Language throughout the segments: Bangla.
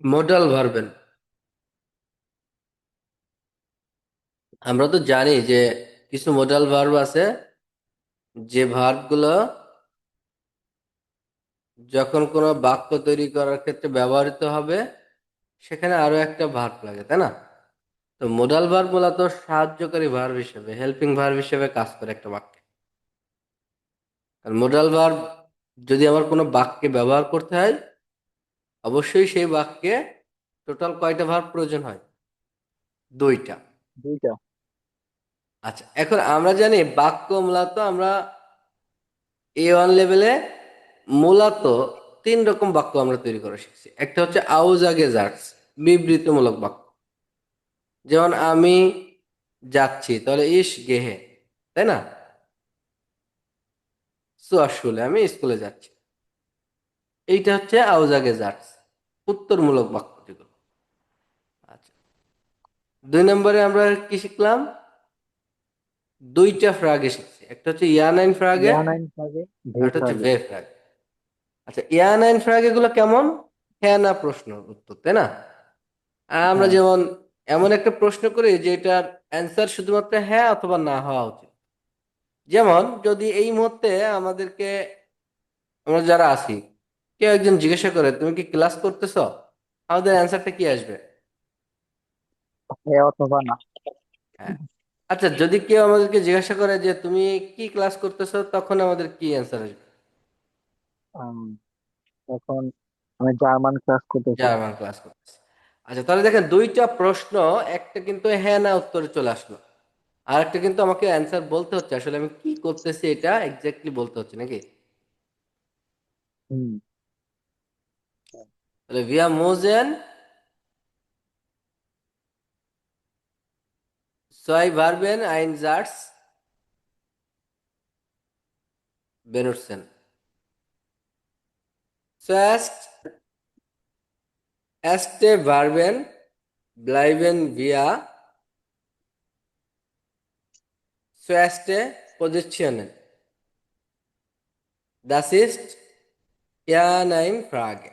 মোডাল ভার্বেন আমরা তো জানি যে কিছু মোডাল ভার্ব আছে যে ভার্বগুলো যখন কোনো বাক্য তৈরি করার ক্ষেত্রে ব্যবহৃত হবে সেখানে আরো একটা ভার্ব লাগে, তাই না? তো মোডাল ভার্ব মূলত সাহায্যকারী ভার্ব হিসেবে, হেল্পিং ভার্ব হিসেবে কাজ করে একটা বাক্যে। আর মোডাল ভার্ব যদি আমার কোনো বাক্যে ব্যবহার করতে হয়, অবশ্যই সেই বাক্যে টোটাল কয়টা ভার্ব প্রয়োজন হয়? দুইটা। দুইটা। আচ্ছা, এখন আমরা জানি বাক্য মূলত আমরা A1 লেভেলে মূলত তিন রকম বাক্য আমরা তৈরি করা শিখছি। একটা হচ্ছে আউজাগেজার্স, বিবৃতিমূলক বাক্য। যেমন আমি যাচ্ছি, তাহলে ইস গেহে, তাই না? সো আসলে আমি স্কুলে যাচ্ছি, এইটা হচ্ছে আউজাগেজার্স, উত্তরমূলক বাক্য যেগুলো। আচ্ছা, 2 নম্বরে আমরা কি শিখলাম? দুইটা ফ্রাগে শিখছি, একটা হচ্ছে ইয়া নাইন ফ্রাগে ইয়া নাইন থাকে, আর ভেজ একটা হচ্ছে থাকে। ভে ফ্রাগ। আচ্ছা, ইয়া নাইন ফ্রাগ এগুলো কেমন? হ্যাঁ না প্রশ্ন উত্তর, তাই না? আমরা হ্যাঁ। যেমন এমন একটা প্রশ্ন করি যে এটার অ্যান্সার শুধুমাত্র হ্যাঁ অথবা না হওয়া উচিত। যেমন যদি এই মুহূর্তে আমাদেরকে, আমরা যারা আছি, কেউ একজন জিজ্ঞাসা করে তুমি কি ক্লাস করতেছ, আমাদের অ্যান্সারটা কি আসবে? হ্যাঁ অথবা না। হ্যাঁ। আচ্ছা, যদি কেউ আমাদেরকে জিজ্ঞাসা করে যে তুমি কি ক্লাস করতেছ, তখন আমাদের কি অ্যান্সার আসবে? আম, এখন আমি জার্মান ক্লাস করতেছি। জার্মান ক্লাস করতেছি। আচ্ছা, তাহলে দেখেন দুইটা প্রশ্ন, একটা কিন্তু হ্যাঁ না উত্তরে চলে আসলো, আর একটা কিন্তু আমাকে অ্যান্সার বলতে হচ্ছে আসলে আমি কি করতেছি, এটা এক্স্যাক্টলি বলতে হচ্ছে নাকি? হুম। তাহলে wir müssen zwei Verben Einsatz benutzen. Zuerst erste Verben bleiben wir zuerst Positionen. Das ist Ja-Nein-Frage.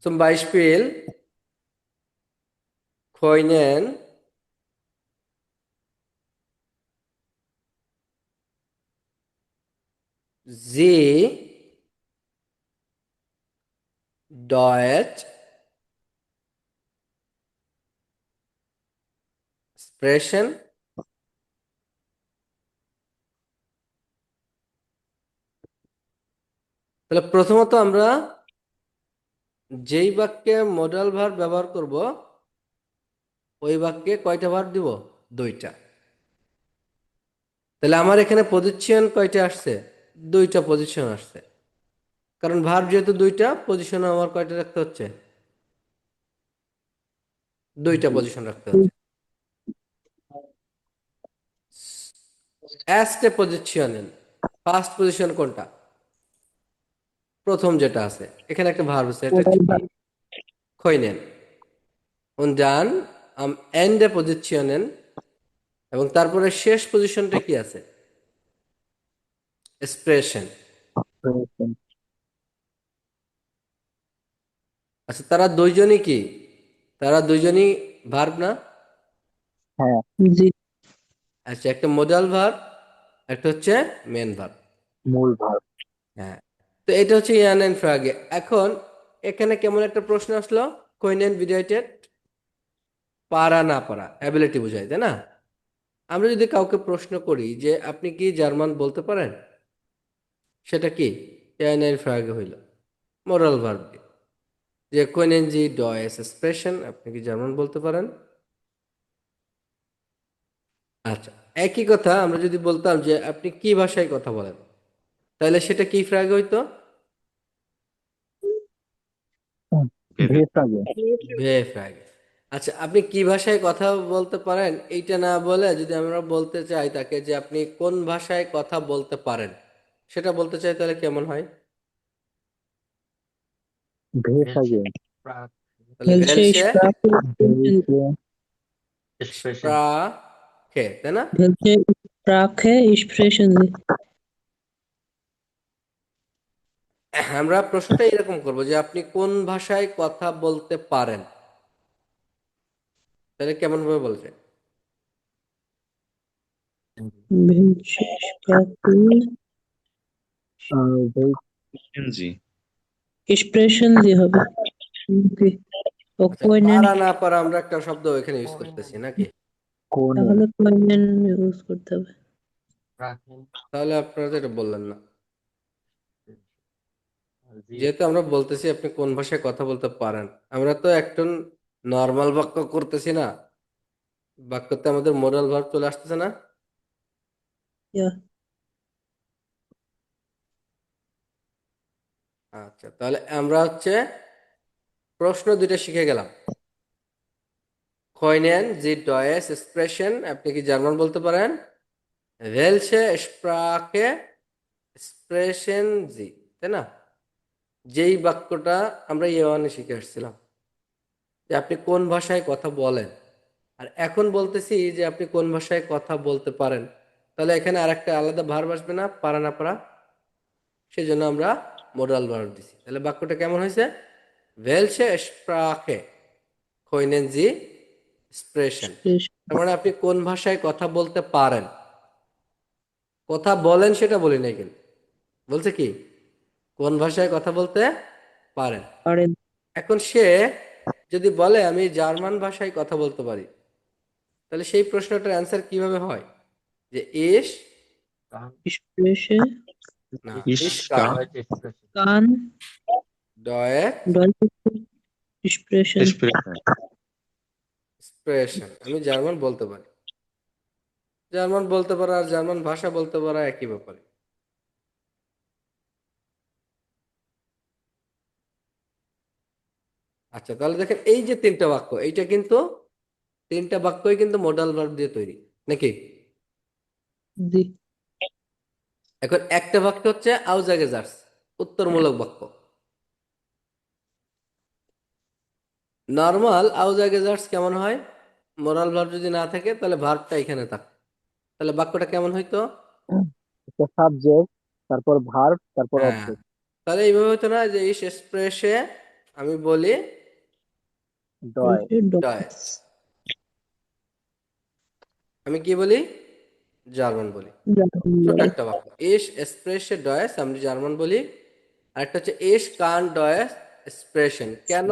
Zum Beispiel können Sie Deutsch sprechen? তাহলে প্রথমত আমরা যেই বাক্যে মডাল ভার্ব ব্যবহার করব ওই বাক্যে কয়টা ভার্ব দিব? দুইটা। তাহলে আমার এখানে পজিশন কয়টা আসছে? দুইটা পজিশন আসছে। কারণ ভার্ব যেহেতু দুইটা, পজিশন আমার কয়টা রাখতে হচ্ছে? দুইটা জি। পজিশন রাখতে হচ্ছে। অ্যাস্টে পজিশন, ফার্স্ট পজিশন কোনটা? প্রথম যেটা আছে, এখানে একটা ভার্ব আছে, এটা হচ্ছে কি? খৈনেন। und dann am Ende position, এবং তারপরে শেষ পজিশনটা কি আছে? এক্সপ্রেশন। আচ্ছা, তারা দুইজনই কি? তারা দুইজনই ভার্ব না? হ্যাঁ। জি। আচ্ছা, একটা মোডাল ভার্ব, একটা হচ্ছে মেন ভার্ব। মূল ভার। হ্যাঁ। তো এটা হচ্ছে ইয়ান এন্ড ফ্রাগে। এখন এখানে কেমন একটা প্রশ্ন আসলো? কইনেন বিডাইটেড, পারা না পারা, অ্যাবিলিটি বোঝায়, তাই না? আমরা যদি কাউকে প্রশ্ন করি যে আপনি কি জার্মান বলতে পারেন, সেটা কি? ইয়ান এন্ড ফ্রাগে হইল, মোরাল ভার্ব দিয়ে। যে কইনেন জি ডয়েস এক্সপ্রেশন, আপনি কি জার্মান বলতে পারেন? আচ্ছা, একই কথা আমরা যদি বলতাম যে আপনি কি ভাষায় কথা বলেন, তাহলে সেটা কি ফ্রাগে হইতো? ভেজ থাকে। বেফ্রাগ। আচ্ছা, আপনি কি ভাষায় কথা বলতে পারেন এইটা না বলে যদি আমরা বলতে চাই তাকে যে আপনি কোন ভাষায় কথা বলতে পারেন, সেটা বলতে চাই, তাহলে কেমন হয়? ভেজ থাকে। তাহলে Welche ভেলসে Sprache sprechen, ভেজ স্প্রাখে, তাই না? welche Sprache sprechen Sie? আমরা প্রশ্নটা এরকম করব যে আপনি কোন ভাষায় কথা বলতে পারেন, তাহলে কেমন ভাবে বলছে? Welche Sprache ভেজ জি sprechen Sie হবে? Okay. ও আচ্ছা, können, পারা না পারা আমরা একটা শব্দ এখানে ইউজ করতেছি নাকি? কোনে তাহলে können ইউজ করতে হবে। তাহলে আপনারা তো এটা বললেন না, যেহেতু আমরা বলতেছি আপনি কোন ভাষায় কথা বলতে পারেন, আমরা তো একটা নর্মাল বাক্য করতেছি না, বাক্যতে আমাদের মোরাল ভার্ব চলে আসতেছে না। Ja, আচ্ছা, তাহলে আমরা হচ্ছে প্রশ্ন দুইটা শিখে গেলাম। কয়নেন জি ডয়েস এক্সপ্রেশন, আপনি কি জার্মান বলতে পারেন? ভেলসে স্প্রাকে এক্সপ্রেশন জি, তাই না? যেই বাক্যটা আমরা ইয়ে শিখে আসছিলাম যে আপনি কোন ভাষায় কথা বলেন, আর এখন বলতেছি যে আপনি কোন ভাষায় কথা বলতে পারেন, তাহলে এখানে আরেকটা আলাদা ভার্ব আসবে না, পারা না পারা, সেই জন্য আমরা মোডাল ভার্ব দিছি। তাহলে বাক্যটা কেমন হয়েছে? ভেলসে স্প্রাকে কইনেন জি স্প্রেশন, sprechen. তার মানে আপনি কোন ভাষায় কথা বলতে পারেন। কথা বলেন সেটা বলি নাই, কিন্তু বলছে কি কোন ভাষায় কথা বলতে পারেন। পারেন। এখন সে যদি বলে আমি জার্মান ভাষায় কথা বলতে পারি, তাহলে সেই প্রশ্নটার অ্যান্সার কিভাবে হয়? যে ইস, Spreche না, ইস ইস্কা কান kann ডয়ে Deutsch sprechen. এক্সপ্রেশন স্প্রেশন, আমি জার্মান বলতে পারি। জার্মান বলতে পারা আর জার্মান ভাষা বলতে পারা একই ব্যাপারে। আচ্ছা, তাহলে দেখেন এই যে তিনটা বাক্য, এইটা কিন্তু তিনটা বাক্যই কিন্তু মোডাল ভার্ব দিয়ে তৈরি নাকি? Sie এখন একটা বাক্য হচ্ছে আউজাগেজার্স, উত্তরমূলক বাক্য। নর্মাল আউজাগেজার্স কেমন হয়? মোরাল ভার্ব যদি না থাকে তাহলে ভার্বটা এখানে থাকে, তাহলে বাক্যটা কেমন হইতো? একটা সাবজেক্ট, তারপর ভার্ব, তারপর হ্যাঁ, অবজেক্ট। তাহলে এইভাবে হতো না যে ইস এক্সপ্রেসে আমি বলি ডয় spreche ডয়, Deutsch. আমি কি বলি? জার্মান বলি। জার্মান ছোট বলে। একটা বাক্য, ইস এক্সপ্রেসে ডয়েস আমি জার্মান বলি, আর একটা হচ্ছে ইস কান ডয়েস এক্সপ্রেশন। কেন?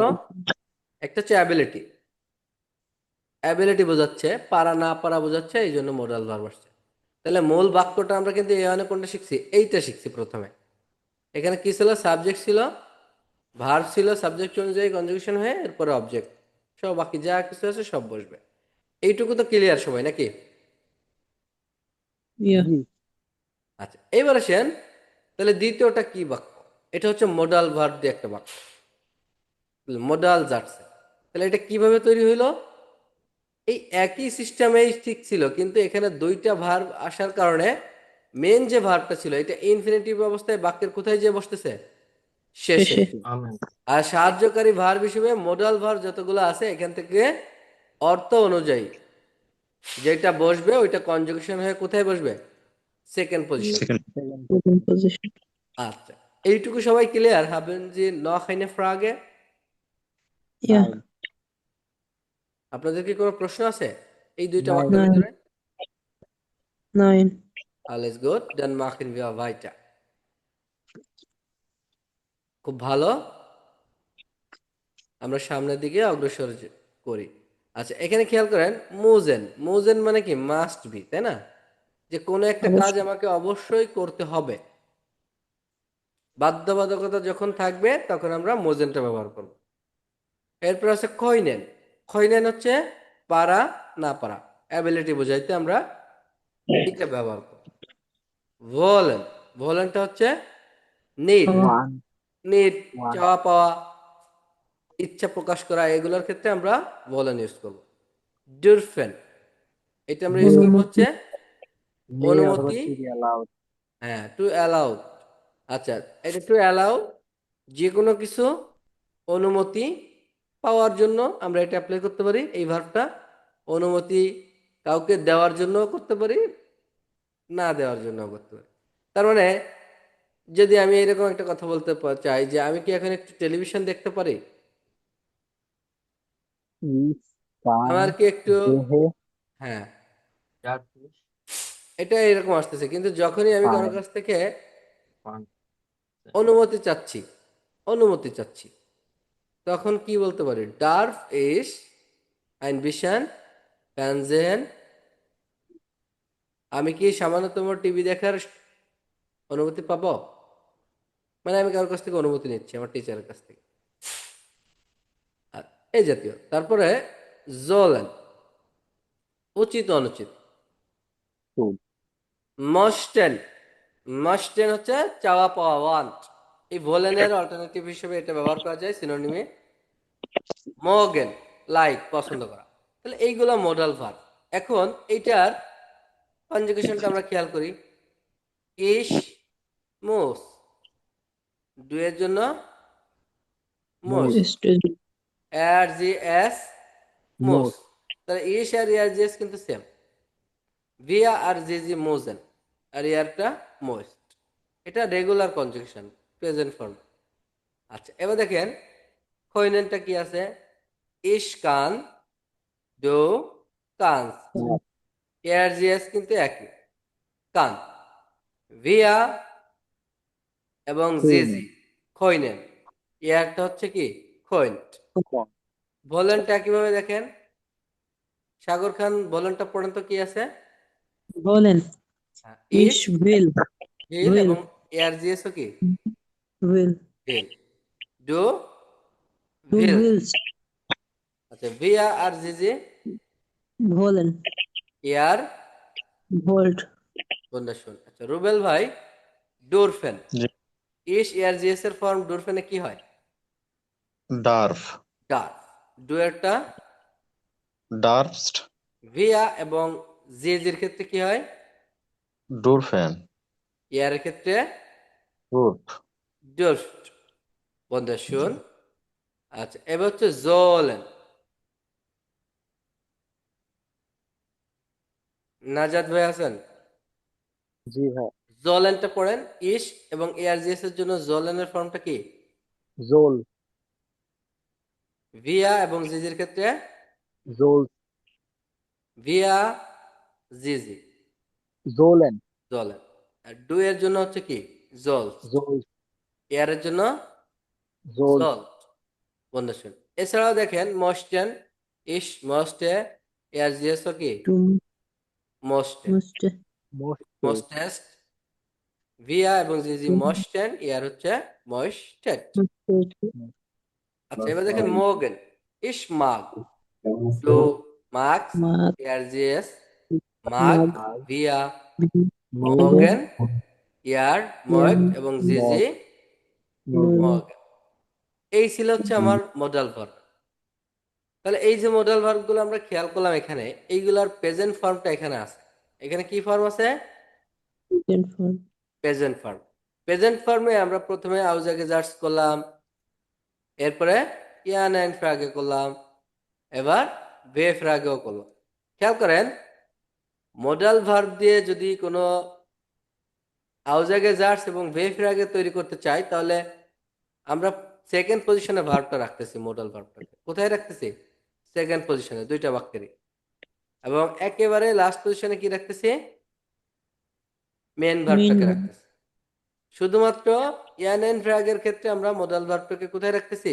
একটা হচ্ছে অ্যাবিলিটি, অ্যাবিলিটি বোঝাচ্ছে, পারা না পারা বোঝাচ্ছে, এই জন্য মোরাল ভার্ব আসছে। তাহলে মূল বাক্যটা আমরা কিন্তু এই অনেক কোনটা শিখছি, এইটা শিখছি প্রথমে। এখানে কি ছিল? সাবজেক্ট ছিল, ভার্ব ছিল, সাবজেক্ট অনুযায়ী কনজুগেশন হয়ে এরপরে অবজেক্ট, সব বাকি যা কিছু আছে সব বসবে। এইটুকু তো ক্লিয়ার সবাই নাকি? Ja, জি আচ্ছা, এইবার আসেন তাহলে দ্বিতীয়টা কি বাক্য? এটা হচ্ছে মোডাল ভার্ব দিয়ে একটা বাক্য, মোডাল যাচ্ছে। তাহলে এটা কিভাবে তৈরি হইলো? এই একই সিস্টেমেই ঠিক ছিল, কিন্তু এখানে দুইটা ভার্ব আসার কারণে মেন যে ভার্বটা ছিল এটা ইনফিনিটিভ অবস্থায় বাক্যের কোথায় যে বসতেছে? শেষে। শেষে। আর সাহায্যকারী ভার্ব হিসেবে মোডাল ভার্ব যতগুলো আছে এখান থেকে অর্থ অনুযায়ী যেটা বসবে ওইটা কনজুগেশন হয়ে কোথায় বসবে? Second position. Second second Second position. আচ্ছা, এইটুকু সবাই ক্লিয়ার হবেন যে noch eine Frage? Ja, nine আপনাদের কি কোনো প্রশ্ন আছে এই দুইটা নাই বাক্যের nein, ভিতরে? nein. Alles gut, dann machen wir weiter. খুব ভালো, আমরা সামনের দিকে অগ্রসর করি। আচ্ছা, এখানে খেয়াল করেন, মুজেন, মুজেন মানে কি? মাস্ট বি, তাই না? যে কোনো একটা কাজ অবশ্যই। আমাকে অবশ্যই করতে হবে, বাধ্যবাধকতা যখন থাকবে তখন আমরা মোজেনটা ব্যবহার করব। এরপর আছে খয়নেন, খয়নেন হচ্ছে পারা না পারা, অ্যাবিলিটি বোঝাইতে আমরা এটা ব্যবহার করব। ভোলেন, ভোলেনটা হচ্ছে নিড, পাওয়া। ওয়ান নিড ওয়ান চাওয়া পাওয়া, ইচ্ছা প্রকাশ করা, এগুলোর ক্ষেত্রে আমরা ভোলেন ইউজ করব। ডিরফেন, এটা আমরা ইউজ করবো অনুমতি। হচ্ছে মে অথবা অনুমতি, টু বি অ্যালাউড। হ্যাঁ, টু অ্যালাউ। আচ্ছা, এটা টু অ্যালাউ, যে কোনো কিছু অনুমতি পাওয়ার জন্য আমরা এটা অ্যাপ্লাই করতে পারি এই ভার্বটা। অনুমতি কাউকে দেওয়ার জন্য করতে পারি, না দেওয়ার জন্য করতে পারি। তার মানে যদি আমি এরকম একটা কথা বলতে চাই যে আমি কি এখন একটু টেলিভিশন দেখতে পারি, इस कान আমার কি একটু, देह হ্যাঁ এটা এরকম আসতেছে, কিন্তু যখনই আমি কারোর पाए কাছ থেকে অনুমতি চাচ্ছি, অনুমতি চাচ্ছি, তখন কি বলতে পারি? ডার্ফ ইস ein bisschen Fernsehen, আমি কি সামান্যতম টিভি দেখার অনুমতি পাবো? মানে আমি কারোর কাছ থেকে অনুমতি নিচ্ছি, আমার টিচারের কাছ থেকে, আর এই জাতীয়। তারপরে জোলেন, উচিত অনুচিত। टूट মস্টেন, মস্টেন হচ্ছে চাওয়া পাওয়া, ওয়ান্ট। এই ভোলেনের অল্টারনেটিভ হিসেবে এটা ব্যবহার করা যায় সিনোনিমে। মোগেন, লাইক, পছন্দ করা। তাহলে এইগুলা মডাল ভার্ব। এখন এইটার কনজুগেশনটা আমরা খেয়াল করি। ইস মোস, ডুয়ের জন্য মোস, मूस Ist ist আর জি এস মোস। मूस তাহলে ইস আর ইয়ার জি এস কিন্তু সেম। ভিয়া আর জি জি মোজেন, আর ইয়ারটা মোস্ট। এটা রেগুলার কনজুগেশন, প্রেজেন্ট ফর্ম। আচ্ছা, এবার দেখেন খৈনেনটা কি আছে? ইস কান, ডু কানস, এয়ার জি এস কিন্তু একই, কান। ভিয়া এবং क्वीन জিজি, খৈনেন, ইয়ারটা হচ্ছে কি খৈন্ট। कौन ভোলেনটা কিভাবে দেখেন? সাগর খান ভোলেনটা পড়েন তো কি আছে? wollen. ইস, Ich will. ভিল, Will. এবং এয়ার জি এস কি Will. ভিল, ডু Du ভিল। willst. আচ্ছা, ভিয়া আর জিজি Wollen. ইয়ার Wollt. বন্ধা শুন। আচ্ছা রুবেল ভাই, ডোরফেন, জি, ইস এয়ার জি এস এর ফর্ম ডোরফেনে কি হয়? ডার্ফ, ডার। ডুয়েরটা ডার্ফস্ট, ভিয়া এবং জিজির ক্ষেত্রে কি হয়? ডুরফেন, ইয়ারের ক্ষেত্রে রুট, ডোরফট। বন্ধা শুন। আচ্ছা, এবার হচ্ছে জোলেন। নাজাদ ভাই আছেন? जी है জোলেনটা পড়েন। ইস এবং এআরজিএস এর জন্য জোলেনের ফর্মটা কি? जोल ভিয়া এবং জিজির ক্ষেত্রে जोल ভিয়া জিজি, जोलन জোলেন। আর ডু এর জন্য হচ্ছে কি? জোলস। जोल এয়ারের জন্য जोल জল। বন্ধু শুন, এছাড়াও দেখেন মস্টেন, ইস মস্টে, এআরজিএস ও কি Du মস্টে, musst. मोस्टे মস্টেস্ট। ভিয়া এবং জিজি Du মস্টেন, ইয়ার হচ্ছে মস্টেড। musst. আচ্ছা, এবার দেখেন মোগেন, ইস মাগ, ডু মাক্স, Mag. এআরজিএস মাগ, Mag. ভিয়া मोगन মোগেন, ইয়ার মগ Jam. এবং জিজি मोगन Nun. মগ। এই ছিল হচ্ছে আমার মডাল ভার্ব। তাহলে এই যে মডাল ভার্ব গুলো আমরা খেয়াল করলাম, এখানে এইগুলার প্রেজেন্ট ফর্মটা এখানে আছে। এখানে কি ফর্ম আছে? Den Form. Present form. Present ফর্মে আমরা প্রথমে আউজাকে জার্স করলাম, এরপরে ইয়ান এন্ড ফ্রাগে করলাম, এবার ভে ফ্রাগেও করলাম। খেয়াল করেন, মডাল ভার্ব দিয়ে যদি কোনো আউজাকে জার্স এবং ভে ফ্রাগে তৈরি করতে চাই, তাহলে আমরা সেকেন্ড পজিশনে ভার্বটা রাখতেছি। মডাল ভার্বটাকে কোথায় রাখতেছি? সেকেন্ড পজিশনে, দুইটা বাক্যেরই। এবং একেবারে লাস্ট পজিশনে কি রাখতেছি? মেন ভার্বটাকে Min. রাখতেছি। শুধুমাত্র ইয়ান এন্ড ফ্রাগের ক্ষেত্রে আমরা মডাল ভার্বটাকে কোথায় রাখতেছি?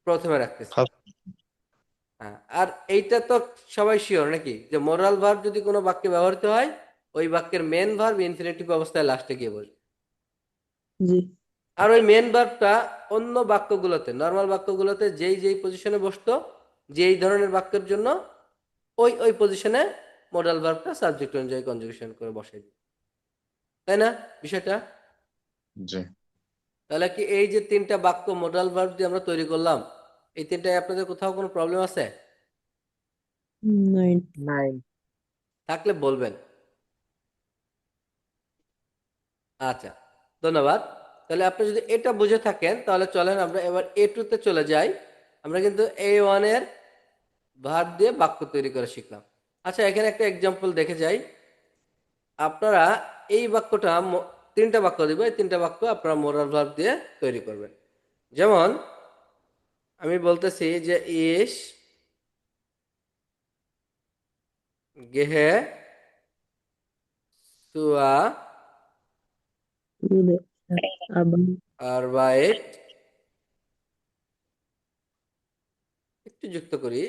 প্রথমে রাখতেছি। হ্যাঁ, আর এইটা তো সবাই শিওর নাকি, যে মোরাল ভার্ব যদি কোনো বাক্যে ব্যবহৃত হয়, ওই বাক্যের মেন ভার্ব ইনফিনিটিভ অবস্থায় লাস্টে গিয়ে বসবে। Sie. আর ওই মেন ভার্বটা অন্য বাক্যগুলোতে, নর্মাল বাক্যগুলোতে যেই যেই পজিশনে বসতো, যেই ধরনের বাক্যের জন্য ওই ওই পজিশনে মোডাল ভার্বটা সাবজেক্ট অনুযায়ী কনজুগেশন করে বসাই দিই। তাই না বিষয়টা? জি, তাহলে কি এই যে তিনটা বাক্য মোডাল ভার্ব দিয়ে আমরা তৈরি করলাম, এই তিনটায় আপনাদের কোথাও কোনো প্রবলেম আছে? Nein. नाइन থাকলে বলবেন। আচ্ছা, ধন্যবাদ। তাহলে আপনি যদি এটা বুঝে থাকেন, তাহলে চলেন আমরা এবার A2 তে চলে যাই। আমরা কিন্তু A1 এর ভার্ব দিয়ে বাক্য তৈরি করে শিখলাম। আচ্ছা, এখানে একটা এক্সাম্পল দেখে যাই। আপনারা এই বাক্যটা তিনটা বাক্য দিব, এই তিনটা বাক্য আপনারা মোরাল ভার্ব দিয়ে তৈরি করবেন। যেমন আমি বলতেছি যে ইস গেহে সুয়া Bude. Aban. আরবাইট, একটু যুক্ত করি,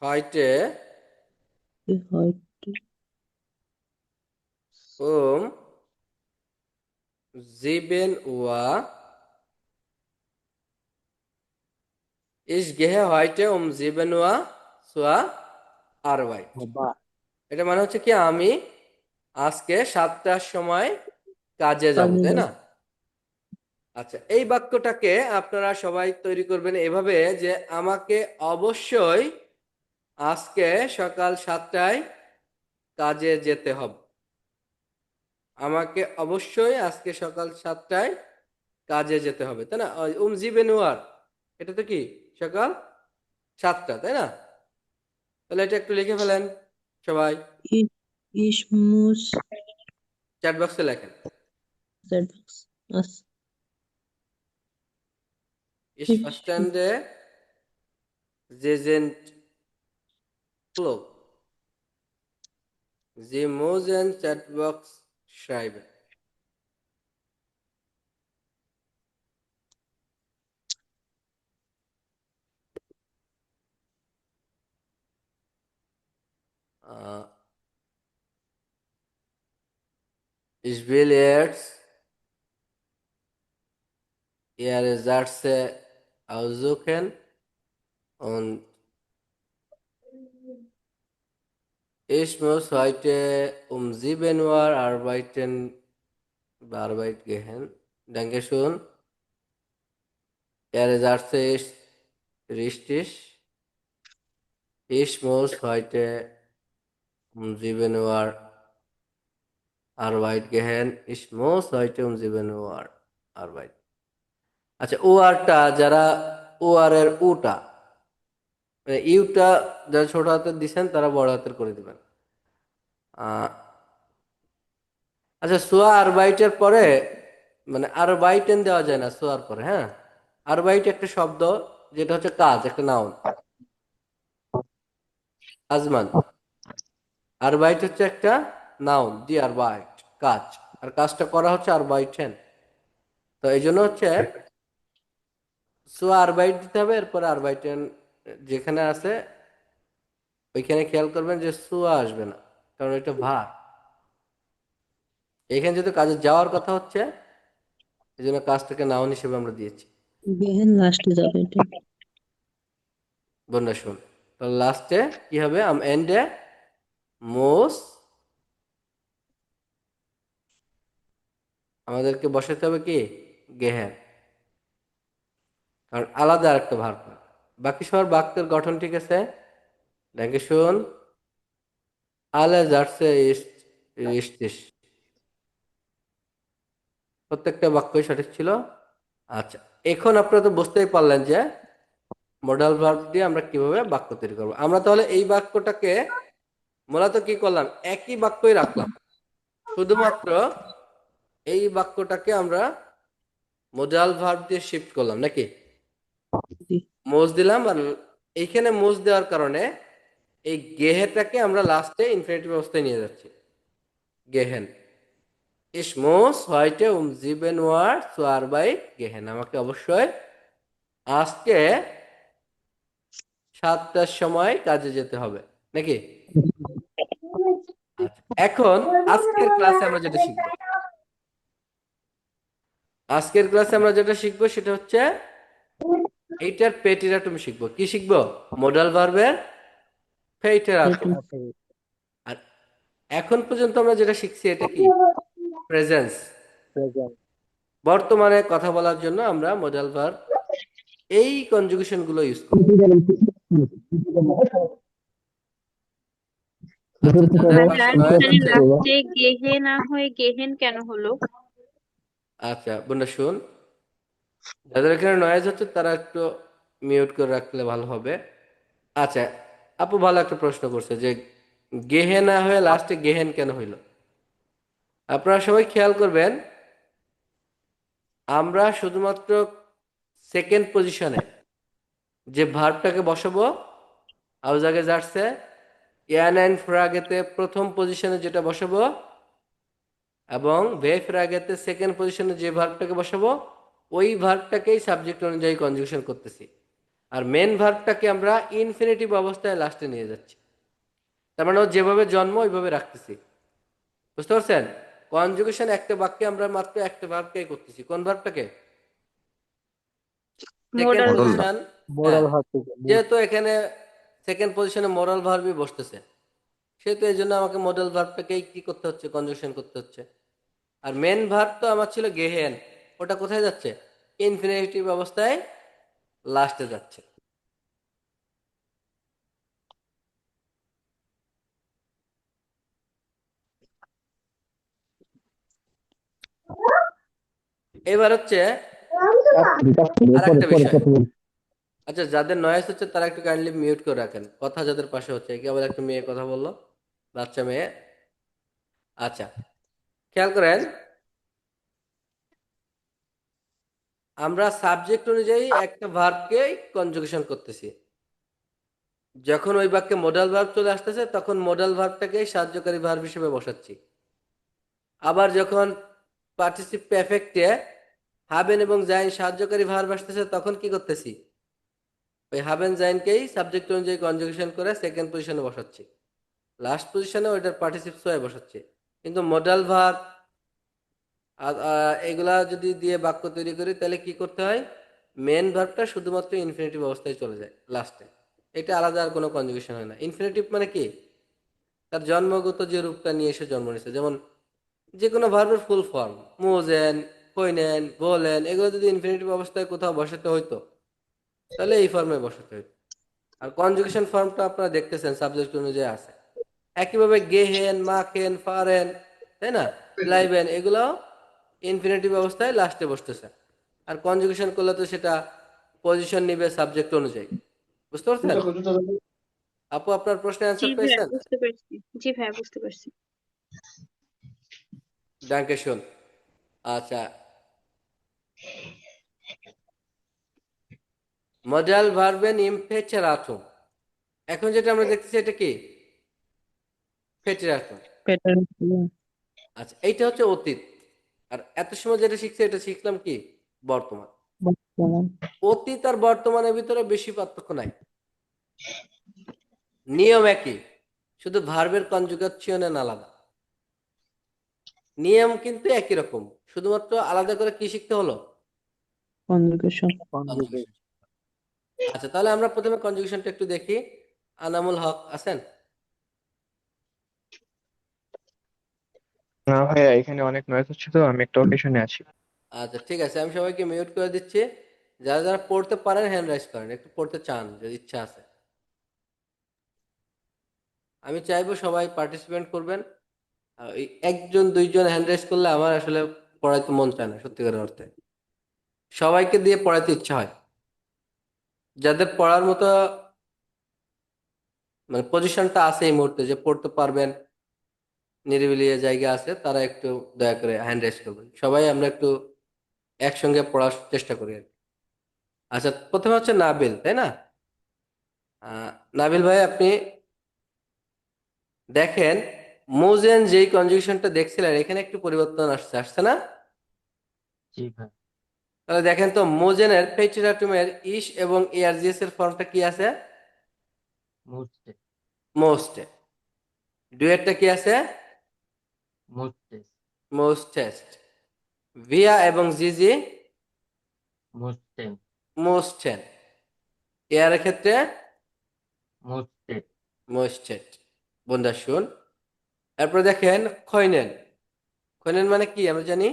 heute Heute. um 7 Uhr. Ich gehe heute um 7 Uhr zur Arbeit. Arbeit. এটা মানে হচ্ছে কি আমি আজকে 7টার সময় কাজে যাব, কাজে তাই যাব। না? আচ্ছা, এই বাক্যটাকে আপনারা সবাই তৈরি করবেন এভাবে যে আমাকে অবশ্যই আজকে সকাল 7টায় কাজে যেতে হবে। আমাকে অবশ্যই আজকে সকাল 7টায় কাজে যেতে হবে, তাই না? জিবেনুয়ার, এটা তো কি সকাল 7টা, তাই না? তাহলে এটা একটু লিখে ফেলেন সবাই, Ich, ich muss চ্যাট বক্সে লেখেন। etwas. Was? Ich verstande, Sie sind klug. Sie müssen Chatbox schreiben. Äh, Ich will jetzt Ihre Sätze aussuchen und ich muss heute um 7 Uhr Arbeit gehen. Dankeschön. Ihre Sätze ist richtig. Ich muss heute um 7 Uhr Arbeit gehen. Ich muss heute um 7 Uhr Arbeit. আচ্ছা, ও আরটা যারা ও আর এর উটা, মানে ইউটা যারা ছোট হাতের দিচ্ছেন তারা বড় হাতের করে দিবেন। আচ্ছা, সোয়া আর বাইটের পরে মানে আর বাইটেন দেওয়া যায় না সোয়ার পরে, হ্যাঁ? আর বাইট একটা শব্দ যেটা হচ্ছে কাজ, একটা নাউন, আজমান। আর বাইট হচ্ছে একটা নাউন, দি আর বাইট কাজ, আর কাজটা করা হচ্ছে আর বাইটেন। তো এই জন্য হচ্ছে সোয়া আর বাইট দিতে হবে, এরপরে আর বাইটেন যেখানে আছে ওইখানে খেয়াল করবেন যে সোয়া আসবে না, কারণ এটা ভার। এখানে যেহেতু কাজে যাওয়ার কথা হচ্ছে এই জন্য কাজটাকে নাউন হিসেবে আমরা দিয়েছি। Gehen লাস্টে যাবে এটা। বন্ধুরা শুন, তাহলে লাস্টে কি হবে? আম এন্ডে মোস, আমাদেরকে বসাতে হবে কি গেহেন, কারণ আলাদা একটা ভার। বাকি সবার বাক্যের গঠন ঠিক আছে? দেখে শুন, আলে জার্সে ইস্টিস, প্রত্যেকটা বাক্যই সঠিক ছিল। আচ্ছা, এখন আপনারা তো বুঝতেই পারলেন যে মডাল ভার্ব দিয়ে আমরা কিভাবে বাক্য তৈরি করবো। আমরা তাহলে এই বাক্যটাকে মূলত কি করলাম, একই বাক্যই রাখলাম, শুধুমাত্র এই বাক্যটাকে আমরা মডাল ভার্ব দিয়ে শিফট করলাম নাকি? জি। মোজ দিলাম, আর এইখানে মোজ দেওয়ার কারণে এই গেহেটাকে আমরা লাস্টে ইনফিনিটিভ অবস্থায় নিয়ে যাচ্ছি, গেহেন। Ich muss heute um 7 Uhr zur Arbeit gehen. আমাকে অবশ্যই আজকে 7টার সময় কাজে যেতে হবে নাকি? আচ্ছা, এখন আজকের ক্লাসে আমরা যেটা শিখবো, সেটা হচ্ছে এইটার পেটিরাটুম শিখবো। কি শিখবো? মডাল ভার্বের পেটিরাটুম। Okay. আর এখন পর্যন্ত আমরা যেটা শিখছি এটা কি? Presence, Present. বর্তমানে কথা বলার জন্য আমরা মডাল ভার্ব এই কনজুগেশন গুলো ইউজ করব। আচ্ছা, যাদের স্যার বাসায় নয়েজ এখানে হচ্ছে, লাস্টে গেহে না হয়ে গেহেন কেন হলো? আচ্ছা বোনরা শুন, যাদের এখানে নয়েজ হচ্ছে তারা একটু মিউট করে রাখলে ভালো হবে। আচ্ছা, আপু ভালো একটা প্রশ্ন করছে যে গেহেনা হয়ে লাস্টে গেহেন কেন হইল। আপনারা সবাই খেয়াল করবেন, আমরা শুধুমাত্র সেকেন্ড পজিশনে যে ভার্বটাকে বসাবো, আউজাগে যাচ্ছে ইয়ানাইন ফ্রাগেতে প্রথম পজিশনে যেটা বসাবো, এবং ভে ফ্রাগেতে সেকেন্ড পজিশনে যে ভার্বটাকে বসাবো, ওই ভার্বটাকেই সাবজেক্ট অনুযায়ী কনজুগেশন করতেছি। আর মেন ভার্বটাকে আমরা ইনফিনিটিভ অবস্থায় লাস্টে নিয়ে যাচ্ছি। তার মানে ও যেভাবে জন্ম ওইভাবে রাখতেছি। বুঝতে পারছেন? কনজুগেশন একটা বাক্যে আমরা মাত্র একটা ভার্বকেই করতেছি। কোন ভার্বটাকে? Second modal Modal verb. Position. হ্যাঁ, মোরাল ভার্ব থেকে যেহেতু এখানে সেকেন্ড পজিশনে মোরাল ভার্বই বসতেছে, সেহেতু এই জন্য আমাকে মডেল ভার্বটাকেই কি করতে হচ্ছে, কনজুগেশন করতে হচ্ছে। আর মেন ভার্ব তো আমার ছিল গেহেন, ওটা কোথায় যাচ্ছে? ইনফিনিটিভ অবস্থায় লাস্টে যাচ্ছে। এবার হচ্ছে আর একটা বিষয়। আচ্ছা, যাদের নয়েজ হচ্ছে তারা একটু কাইন্ডলি মিউট করে রাখেন, কথা যাদের পাশে হচ্ছে। কি আবার একটা মেয়ে কথা বললো, বাচ্চা মেয়ে। আচ্ছা, খেয়াল করেন, আমরা সাবজেক্ট অনুযায়ী একটা ভার্বকে কনজুগেশন করতেছি। যখন ওই বাক্যে মোডাল ভার্ব চলে আসতেছে তখন মোডাল ভার্বটাকে সাহায্যকারী ভার্ব হিসেবে বসাচ্ছি। আবার যখন পার্টিসিপ পারফেক্টে হাবেন এবং জাইন সাহায্যকারী ভার্ব আসতেছে তখন কি করতেছি? ওই হাবেন জাইনকেই সাবজেক্ট অনুযায়ী কনজুগেশন করে সেকেন্ড পজিশনে বসাচ্ছি, লাস্ট পজিশনে ওইটার পার্টিসিপ হয়ে বসাচ্ছি। কিন্তু মোডাল ভার্ব এগুলা যদি দিয়ে বাক্য তৈরি করি তাহলে কি করতে হয়? মেন ভার্বটা শুধুমাত্র ইনফিনিটিভ অবস্থায় চলে যায় লাস্টে। এটা আলাদা আর কোনো কনজুগেশন হয় না। ইনফিনিটিভ মানে কি? তার জন্মগত যে রূপটা নিয়ে এসে জন্ম নিয়েছে। যেমন যে কোনো ভার্বের ফুল ফর্ম, মোজেন, কইনেন, বলেন, এগুলো যদি ইনফিনিটিভ অবস্থায় কোথাও বসাতে হইতো তাহলে এই ফর্মে বসাতে হইতো। আর কনজুগেশন ফর্মটা আপনারা দেখতেছেন সাবজেক্ট অনুযায়ী আছে। একইভাবে গেহেন, মাখেন, ফারেন, তাই না, ব্লাইবেন, এগুলো ইনফিনিটিভ অবস্থায় লাস্টে বসতেছে। আর কনজুগেশন করলে তো সেটা পজিশন নিবে সাবজেক্ট অনুযায়ী। বুঝতে পারছেন? আপু, আপনার প্রশ্নের জি অ্যান্সার ভাইয়া পেয়েছেন? বুঝতে পারছি। জি ভাইয়া বুঝতে পারছি। ডাঙ্কে শুন। আচ্ছা, মডাল ভার্বেন ইমপেচারাতুম, এখন যেটা আমরা দেখতেছি এটা কি? ফেটিরাতুম। প্যাটার্ন আচ্ছা, এইটা হচ্ছে অতীত। আর এত সময় যেটা শিখছে এটা শিখলাম কি? বর্তমান। বর্তমান অতীত আর বর্তমানের ভিতরে বেশি পার্থক্য নাই, নিয়ম একই, শুধু ভার্বের কনজুগেশন আলাদা। নিয়ম কিন্তু একই রকম, শুধুমাত্র আলাদা করে কি শিখতে হলো? Conjugation conjugate conjugation. আচ্ছা, তাহলে আমরা প্রথমে কনজুগেশনটা একটু দেখি। আনামুল হক আছেন? না ভাইয়া, এখানে অনেক নয়েজ হচ্ছে তো আমি একটা অকেশনে আছি। আচ্ছা, ঠিক আছে, আমি সবাইকে মিউট করে দিচ্ছি। যারা যারা পড়তে পারেন হ্যান্ড রাইজ করেন, একটু পড়তে চান যদি ইচ্ছা আছে। আমি চাইবো সবাই পার্টিসিপেট করবেন। এই একজন দুইজন হ্যান্ড রাইজ করলে আমার আসলে পড়াইতে মন চায় না, সত্যিকারের অর্থে। সবাইকে দিয়ে পড়াইতে ইচ্ছা হয়। যাদের পড়ার মতো মানে পজিশনটা আছে এই মুহূর্তে, যে পড়তে পারবেন, নিরিবিলি জায়গা আছে, তারা একটু দয়া করে হ্যান্ড রাইজ করবেন। সবাই আমরা একটু একসঙ্গে পড়ার চেষ্টা করি আর কি। আচ্ছা, প্রথমে হচ্ছে নাবিল, তাই না? আহ, নাবিল ভাই, আপনি দেখেন, মোজেন যেই কনজুগেশনটা দেখছিলেন এখানে একটু পরিবর্তন আসছে, আসছে না? জি ভাই। তাহলে দেখেন তো, মোজেনের পেট্রিয়াটুমের ইস এবং এআরজিএস এর ফর্মটা কি আছে? মুছতে মোস্টে। ডুয়েটটা কি আছে? মুছতে মোস্টেস্ট। ভিয়া এবং জিজি মুছতে মোস্টেন। এর ক্ষেত্রে মুছতে মোস্টেট। বন্ধা শুন, এরপর দেখেন খৈনেন। খৈনেন মানে কি আমরা জানি?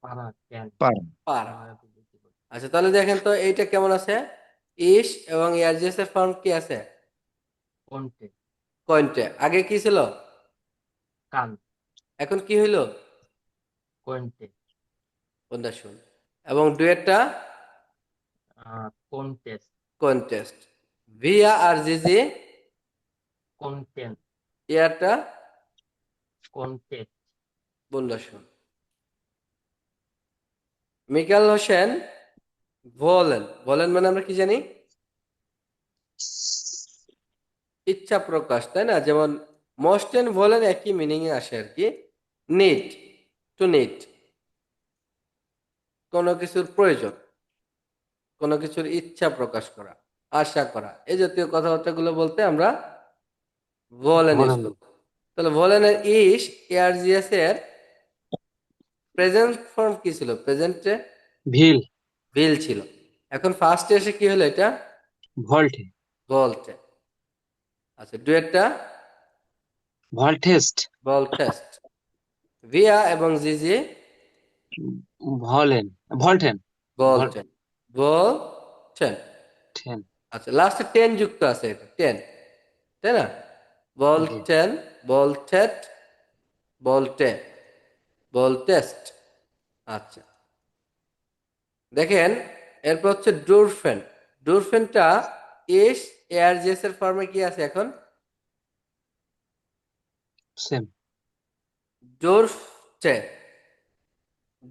পারা ক্যান পারা। পারা। আমার একটু বুঝতে পারছি। আচ্ছা, তাহলে দেখেন তো এইটা কেমন আছে? ইস এবং এআরজিএস এর ফর্ম কি আছে? কোনটে কয়েন্টে। আগে কি ছিল? কান এখন কি হইলো? কোনটে বন্ধা শুন। এবং ডুয়েটটা কোনটেস্ট কন্টেস্ট। ভিয়া আর জিজি কন্টেন্ট ইয়ারটা কন্টেন্ট বন্ধু শুন। মিকাল হোসেন বলেন, বলেন মানে আমরা কি জানি? ইচ্ছা প্রকাশ, তাই না? যেমন মোস্ট এন্ড বলেন একই মিনিং এ আসে আর কি। নিড, টু নিড, কোনো কিছুর প্রয়োজন, কোনো কিছুর ইচ্ছা প্রকাশ করা, আশা করা, এই জাতীয় কথাবার্তাগুলো বলতে আমরা বলেন ইউজ বলেন করব। তাহলে বলেনের ইস এআরজিএস এর প্রেজেন্ট ফর্ম কি ছিল? প্রেজেন্টে ভিল ভিল ছিল। এখন ফার্স্টে এসে কি হলো? এটা ভল্টে বলতে। আচ্ছা, ডুয়েটটা ভল্টেস্ট বলটেস্ট। ভিয়া এবং জিজি ভলেন ভল্টেন বলটেন, বলটেন। ভল্টেন আচ্ছা, লাস্টে টেন যুক্ত আছে, এটা টেন, তাই না? জি বলটেন, বলটেট, বলটে, বলটেস্ট। আচ্ছা, দেখেন এরপর হচ্ছে ডোরফেন। ডোরফেনটা এস এআরজিএস এর ফর্মে কি আছে এখন? সেম ডোরফটে,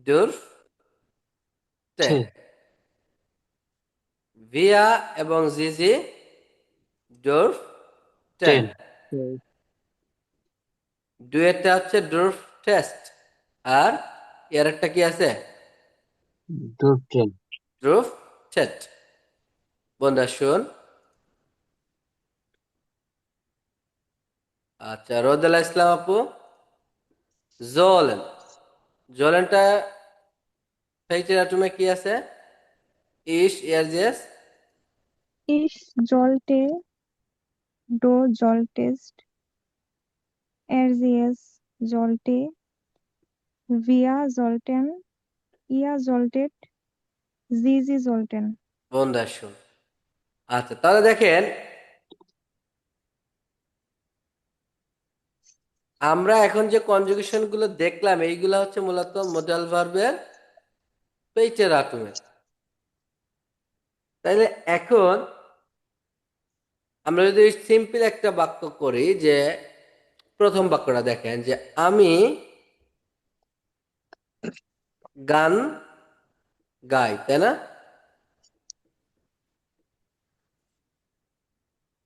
ডোরফটে। টে ভিয়া এবং জিজি ডোরফটেন। টেন ডুয়েটটা হচ্ছে ডোরফ টেস্ট। আর এর একটা কি আছে? ডোরটেন ডোরফ টেট। বন্ধুরা শুন। আচ্ছা, রোদেলা ইসলাম আপু, জোলেন। জোলেনটা ফেইটেরাটুমে কি আছে? ইস ইয়ারজেস ইস জলটে ডো জলটেস্ট এরজিএস জলটে ভিয়া জলটেন ইয়া জলটেট জিজি জলটেন। বন্ধুরা শুন। আচ্ছা, তাহলে দেখেন আমরা এখন যে কনজুগেশন গুলো দেখলাম এইগুলা হচ্ছে মূলত মডাল ভার্বের পেইটেরাটুমে। তাইলে এখন আমরা যদি সিম্পল একটা বাক্য করি, যে প্রথম বাক্যটা দেখেন যে আমি গান গাই, তাই না?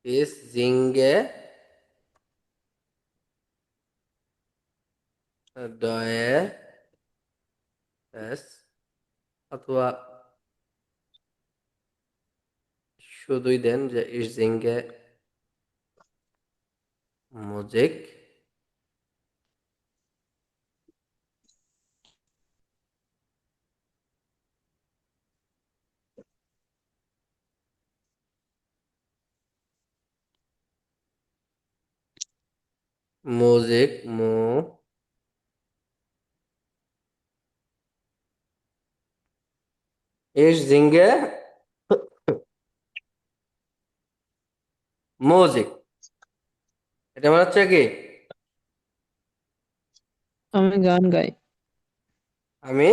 ইস জিঙ্গে ডয়ে এস, অথবা শুধুই দেন যে ইস জিঙ্গে মুজিক মুজিক মু ইস জিঙ্গে মুজিক। এটা মানে হচ্ছে কি? আমি গান গাই। আমি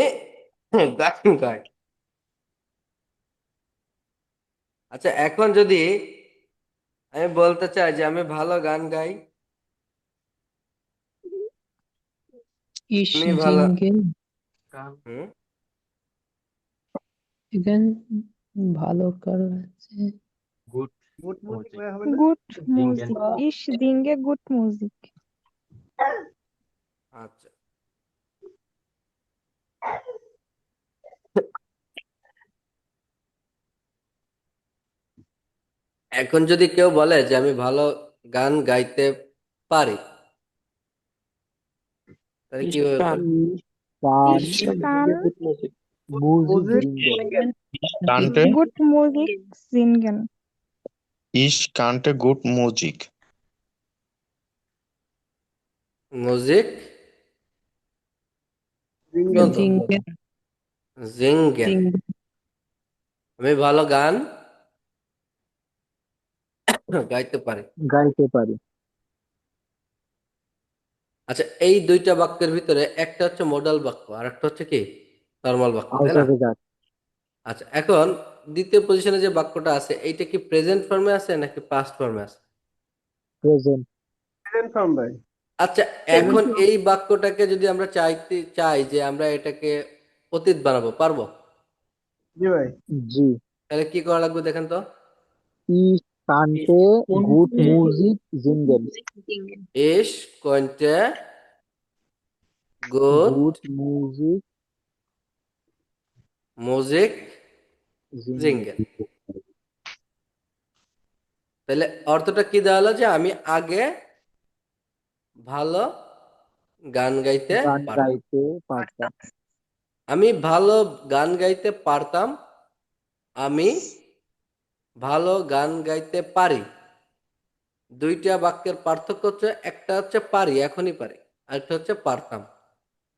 গান গাই। আচ্ছা, এখন যদি আমি বলতে চাই যে আমি ভালো গান গাই, ইস আমি ভালো জিঙ্গে গান হুম গান ভালো কারণ আছে। গুড গুড মিউজিক মিউজিক হবে না গুড জিঙ্গেন মিউজিক ইস দিঙ্গে গুড মিউজিক। আচ্ছা, এখন যদি কেউ বলে যে আমি ভালো গান গাইতে পারি, তাহলে ইস কিভাবে কান বলবো? গান ইস কান মিউজিক Can't গুড মিউজিক সিনগেন। is can't a good music. মিউজিক বলতো জিঙ্গে জিঙ্গেন। জিঙ্গে আমি ভালো গান গাইতে পারি। গাইতে পারি আচ্ছা, এই দুইটা বাক্যের ভিতরে একটা হচ্ছে মডাল বাক্য আর একটা হচ্ছে কি নরমাল বাক্য, তাই আউট না? অফ দ্য আচ্ছা, এখন দ্বিতীয় পজিশনে যে বাক্যটা আছে এইটা কি প্রেজেন্ট ফর্মে আছে নাকি পাস্ট ফর্মে আছে? প্রেজেন্ট। আচ্ছা, এখন এই বাক্যটাকে যদি আমরা চাই যে আমরা এটাকে অতীত বানাবো, পারবো? জি। তাহলে কি করা লাগবে দেখেন তো। Ich kannte gut Musik singen. Singen. Ich konnte gut Gut Musik Musik singen. singen. তাহলে অর্থটা কি দাঁড়ালো যে আমি আগে ভালো গান গাইতে গান পারতাম। গাইতে পারতাম। আমি ভালো গান গাইতে পারতাম, আমি ভালো গান গাইতে পারি। দুইটা বাক্যের পার্থক্য হচ্ছে একটা হচ্ছে পারি, এখনই পারি, আরেকটা হচ্ছে পারতাম।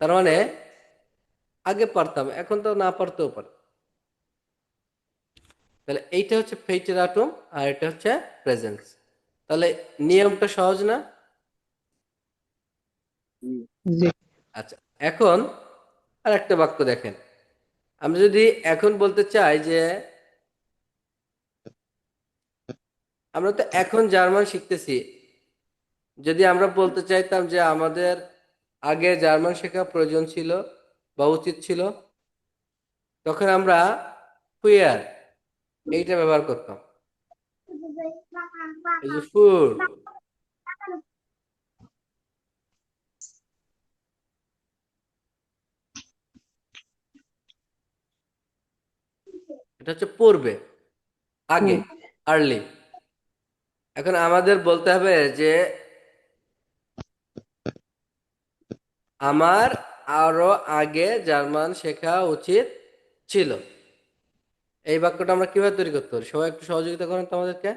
তার মানে আগে পারতাম, এখন তো না পারতেও পারি। তাহলে এইটা হচ্ছে ফেইটেরাটুম আর এটা হচ্ছে প্রেজেন্স। তাহলে নিয়মটা সহজ না? জি। আচ্ছা, এখন আর একটা বাক্য দেখেন। আমরা যদি এখন বলতে চাই যে আমরা তো এখন জার্মান শিখতেছি, যদি আমরা বলতে চাইতাম যে আমাদের আগে জার্মান শেখা প্রয়োজন ছিল বা উচিত ছিল, তখন আমরা ফুয়ার এইটা ব্যবহার করতাম। এই যে ফুর, এটা হচ্ছে পূর্বে, আগে, আর্লি। এখন আমাদের বলতে হবে যে আমার আরো আগে জার্মান শেখা উচিত ছিল। এই বাক্যটা আমরা কিভাবে তৈরি করতে পারি? সবাই একটু সহযোগিতা করেন তো আমাদেরকে।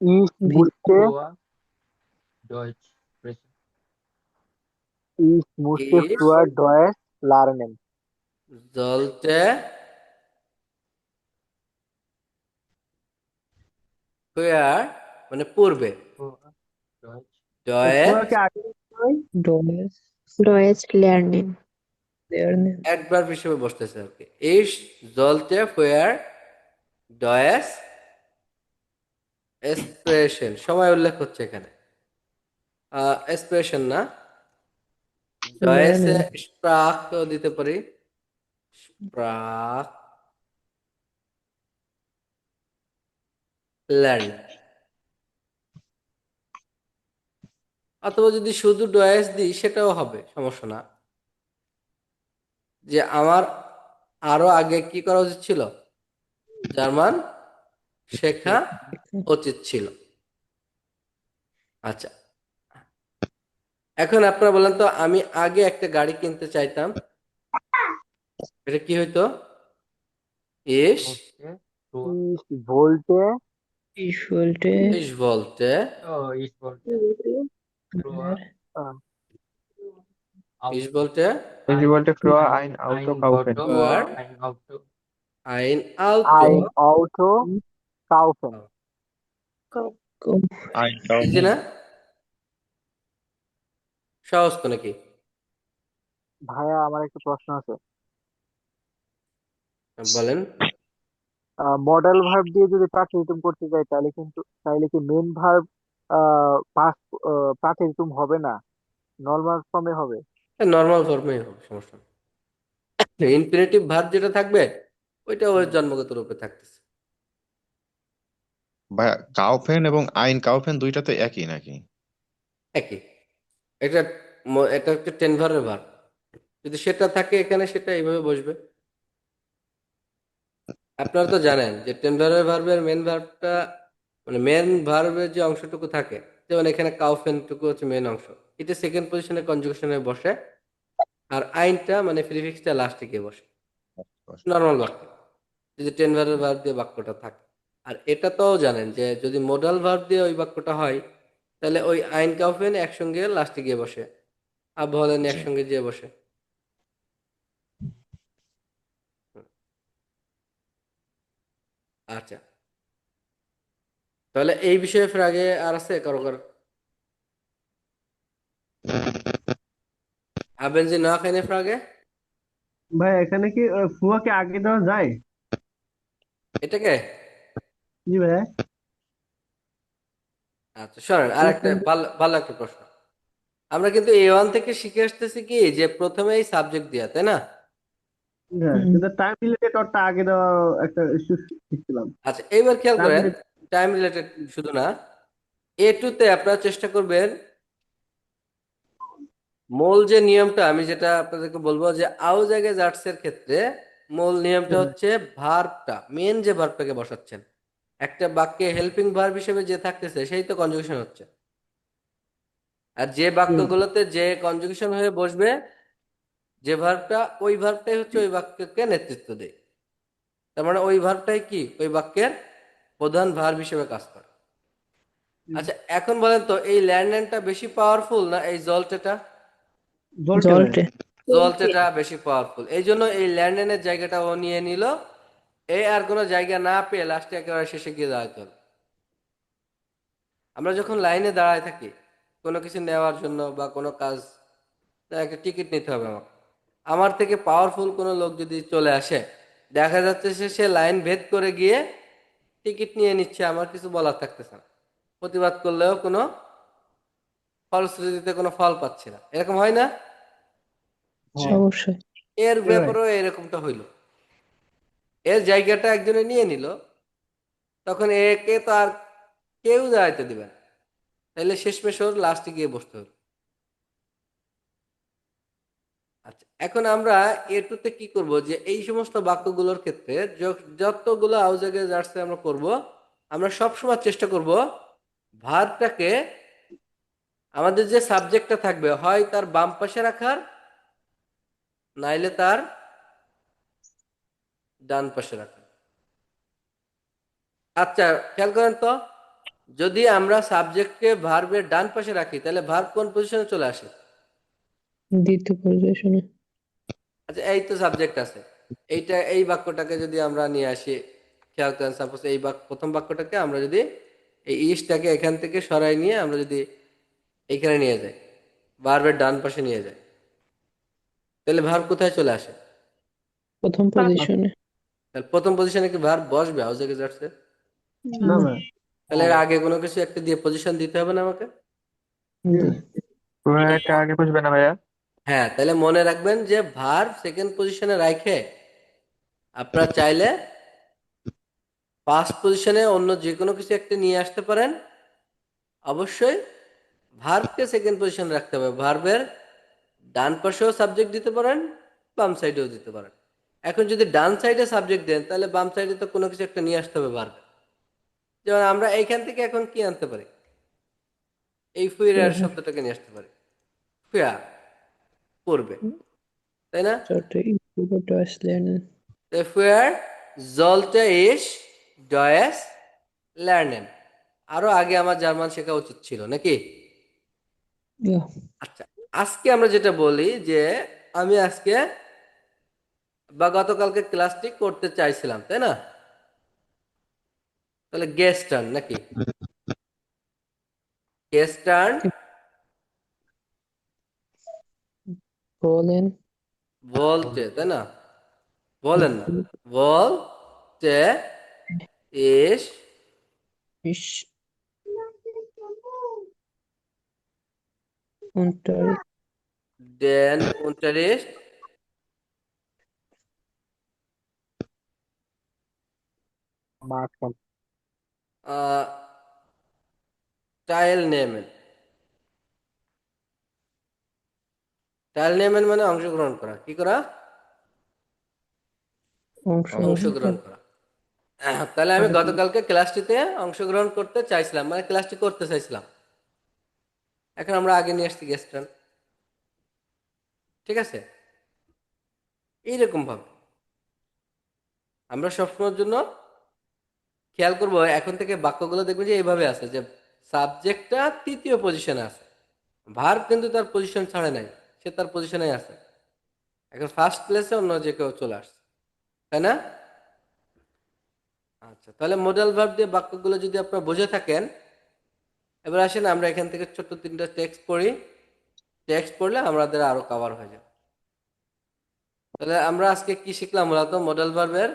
Ich musste, früher Deutsch sprechen. ich musste Ich früher Deutsch lernen. sollte früher মানে পূর্বে Früher Deutsch. Deutsch ডয়েস Deutsch lernen. lernen. একবার হিসেবে বসতেছে আর কি। Ich sollte früher Deutsch sprechen, সময় উল্লেখ হচ্ছে এখানে, এক্সপ্রেশন না। Deutsch lernen. sprach দিতে পারি, sprach lernen। অথবা যদি শুধু ডয়েস দিই সেটাও হবে, সমস্যা না। যে আমার আরো আগে কি করা উচিত ছিল? জার্মান শেখা উচিত ছিল। আচ্ছা, এখন আপনারা বলেন তো, আমি আগে একটা গাড়ি কিনতে চাইতাম, এটা কি হইতো? ইস Musste früher. Ich wollte, Ich wollte ইস বলতে Oh, ich wollte früher äh, ইস বলতে Ich wollte früher ein Auto kaufen. Auto, früher ein Auto ein Auto ein Auto kaufen. kaufen. বুঝছি না? সহজ তো নাকি? ভাইয়া আমার একটা প্রশ্ন আছে। বলেন। মডেল ভার্ব দিয়ে যদি প্রাতিনিধিক করতে যাই তাহলে কি মেন ভার্ব পাস্ট প্রাতিনিধিক হবে না, নর্মাল ফর্মে হবে? নর্মাল ফর্মেই হবে, সমস্যা নেই। ইনফিনিটিভ ভার্ব যেটা থাকবে ওইটা ওর জন্মগত রূপে থাকতেছে। ভাইয়া কাউফেন এবং আইন কাউফেন দুইটা তো একই নাকি? একই। এটা এটা একটা টেন ভার্বের ভার্ব, যদি সেটা থাকে এখানে সেটা এইভাবে বসবে। আপনারা তো জানেন যে টেন ভার্বের মেন ভার্বটা মানে মেন ভার্বের যে অংশটুকু থাকে, যেমন এখানে কাউফেনটুকু হচ্ছে মেন অংশ, এটা সেকেন্ড পজিশনে কনজুগেশনে বসে, আর আইনটা মানে প্রিফিক্সটা লাস্টে গিয়ে বসে নর্মাল বাক্য, যদি টেন ভার্ব দিয়ে বাক্যটা থাকে। আর এটা তো জানেন যে যদি মোডাল ভার্ব দিয়ে ওই বাক্যটা হয় তাহলে ওই আইন কাউফেন একসঙ্গে লাস্টে গিয়ে বসে, আব হলেন জি। একসঙ্গে গিয়ে বসে। আচ্ছা, তাহলে এই বিষয়ে ফের আগে আর আছে কারো কারো? Haben Sie noch eine Frage? ভাই এখানে কি ফুয়াকে আগে দেওয়া যায়? এটাকে জি ভাই। আচ্ছা শোনেন, আর একটা ভালো ভালো একটা প্রশ্ন। আমরা কিন্তু A1 থেকে শিখে আসতেছি কি যে প্রথমেই সাবজেক্ট দিয়া, তাই না? হ্যাঁ, হুম, কিন্তু টাইম রিলেটেড ওরটা আগে দেওয়া একটা ইস্যু শিখছিলাম। আচ্ছা এইবার খেয়াল টাইম করেন, রিলেটেড। টাইম রিলেটেড শুধু না, A2 তে আপনারা চেষ্টা করবেন মূল যে নিয়মটা, আমি যেটা আপনাদেরকে বলবো যে আউ জায়গায় জাটসের ক্ষেত্রে মূল নিয়মটা হচ্ছে ভার্বটা, মেন যে ভার্বটাকে বসাচ্ছেন একটা বাক্যে হেল্পিং ভার্ব হিসেবে যে থাকতেছে সেই তো কনজুগেশন হচ্ছে। আর যে বাক্যগুলোতে যে কনজুগেশন হয়ে বসবে, যে ভার্বটা, ওই ভার্বটাই হচ্ছে ওই বাক্যকে নেতৃত্ব দেয়। তার মানে ওই ভার্বটাই কি ওই বাক্যের প্রধান ভার্ব হিসেবে কাজ করে। আচ্ছা এখন বলেন তো, এই ল্যান্ডল্যান্ডটা বেশি পাওয়ারফুল না এই জলটেটা? জলটে ভাই। জলটে। জলটেটা বেশি পাওয়ারফুল, এই জন্য এই ল্যান্ডল্যান্ডের জায়গাটা ও নিয়ে নিল। এই আর কোনো জায়গা না পেয়ে লাস্টে একেবারে শেষে গিয়ে দাঁড়াতে হলো। আমরা যখন লাইনে দাঁড়ায় থাকি কোনো কিছু নেওয়ার জন্য বা কোনো কাজ, একটা টিকিট নিতে হবে আমাকে, আমার থেকে পাওয়ারফুল কোনো লোক যদি চলে আসে, দেখা যাচ্ছে সে লাইন ভেদ করে গিয়ে টিকিট নিয়ে নিচ্ছে, আমার কিছু বলার থাকতেছে না, প্রতিবাদ করলেও কোনো ফলশ্রুতিতে কোনো ফল পাচ্ছে না, এরকম হয় না? হ্যাঁ অবশ্যই। এর ভাই। ব্যাপারেও এরকমটা হইল, এর জায়গাটা একজনে নিয়ে নিল, তখন একে তো আর কেউ দাঁড়াইতে দিবে না, তাহলে শেষমেশ ওর লাস্টে গিয়ে বসতে হলো। আচ্ছা এখন আমরা এটুতে কি করব, যে এই সমস্ত বাক্যগুলোর ক্ষেত্রে যতগুলো আউজাগে যাচ্ছে আমরা করব, আমরা সবসময় চেষ্টা করব ভার্বটাকে আমাদের যে সাবজেক্টটা থাকবে হয় তার বাম পাশে রাখার, নাইলে তার ডান পাশে রাখার। আচ্ছা খেয়াল করেন তো, যদি আমরা সাবজেক্টকে ভার্বের ডান পাশে রাখি তাহলে ভার্ব কোন পজিশনে চলে আসে? দ্বিতীয় পজিশনে। আচ্ছা এই তো সাবজেক্ট আছে, এইটা এই বাক্যটাকে যদি আমরা নিয়ে আসি, খেয়াল করেন সাপোজ এই প্রথম বাক্যটাকে আমরা যদি এই ইসটাকে এখান থেকে সরাই নিয়ে আমরা যদি এইখানে নিয়ে যাই, ভার্বের ডান পাশে নিয়ে যাই, তাহলে ভার্ব কোথায় চলে আসে? প্রথম পজিশনে। তাহলে প্রথম পজিশনে কি ভার্ব বসবে আউজাকে যাচ্ছে? না না, ভাই। তাহলে এর আগে কোনো কিছু একটা দিয়ে পজিশন দিতে হবে না আমাকে? জি জি। ভাই। একটা আগে বুঝবে না ভাইয়া? হ্যাঁ, তাহলে মনে রাখবেন যে ভার্ব সেকেন্ড পজিশনে রাখে আপনারা চাইলে ফার্স্ট পজিশনে অন্য যে কোনো কিছু একটা নিয়ে আসতে পারেন। অবশ্যই ভার্বকে সেকেন্ড পজিশনে রাখতে হবে, ভার্বের ডান পাশেও সাবজেক্ট দিতে পারেন, বাম সাইডেও দিতে পারেন। এখন যদি ডান সাইডে সাবজেক্ট দেন তাহলে বাম সাইডে তো কোনো কিছু একটা নিয়ে আসতে হবে ভার্বে। যেমন আমরা এইখান থেকে এখন কি আনতে পারি, এই ফুয়ের শব্দটাকে নিয়ে আসতে পারি, ফুয়া পড়বে, তাই না? Sollte ich über Deutsch lernen? Führer জলটা ইস ডয়েস লার্নেন। আরো আগে আমার জার্মান শেখা উচিত ছিল নাকি? Ja. আচ্ছা আজকে আমরা যেটা বলি যে আমি আজকে বা গতকালকে ক্লাসটি করতে চাইছিলাম, তাই না? তাহলে গেস্ট টার্ন নাকি? গেস্ট টার্ন Wollen বলতে, তাই না? বলেন না, বলতে ইস ich Unterricht ডেন unterricht মাখন। teilnehmen। teilnehmen মানে অংশগ্রহণ করা, কি করা? অংশগ্রহণ অংশগ্রহণ করা। করা। তাহলে আমি গতকালকে ক্লাসটিতে অংশগ্রহণ করতে চাইছিলাম, মানে ক্লাসটি করতে চাইছিলাম, এখন আমরা আগে নিয়ে আসছি গেস্ট টার্ন, ঠিক আছে? এইরকম ভাবে আমরা সবসময়ের জন্য খেয়াল করব, এখন থেকে বাক্যগুলো দেখবেন যে এইভাবে আছে যে সাবজেক্টটা তৃতীয় পজিশনে আছে, ভার্ব কিন্তু তার পজিশন ছাড়ে নাই, সে তার পজিশনে আছে, এখন ফার্স্ট প্লেসে অন্য যে কেউ চলে আসছে, তাই না? আচ্ছা তাহলে মোডাল ভার্ব দিয়ে বাক্যগুলো যদি আপনারা বুঝে থাকেন, এবার আসেন আমরা এখান থেকে ছোট্ট তিনটা টেক্সট পড়ি, টেক্সট পড়লে আমাদের আরো কভার হয়ে যাবে। তাহলে আমরা আজকে কি শিখলাম মূলত মডেল ভার্বের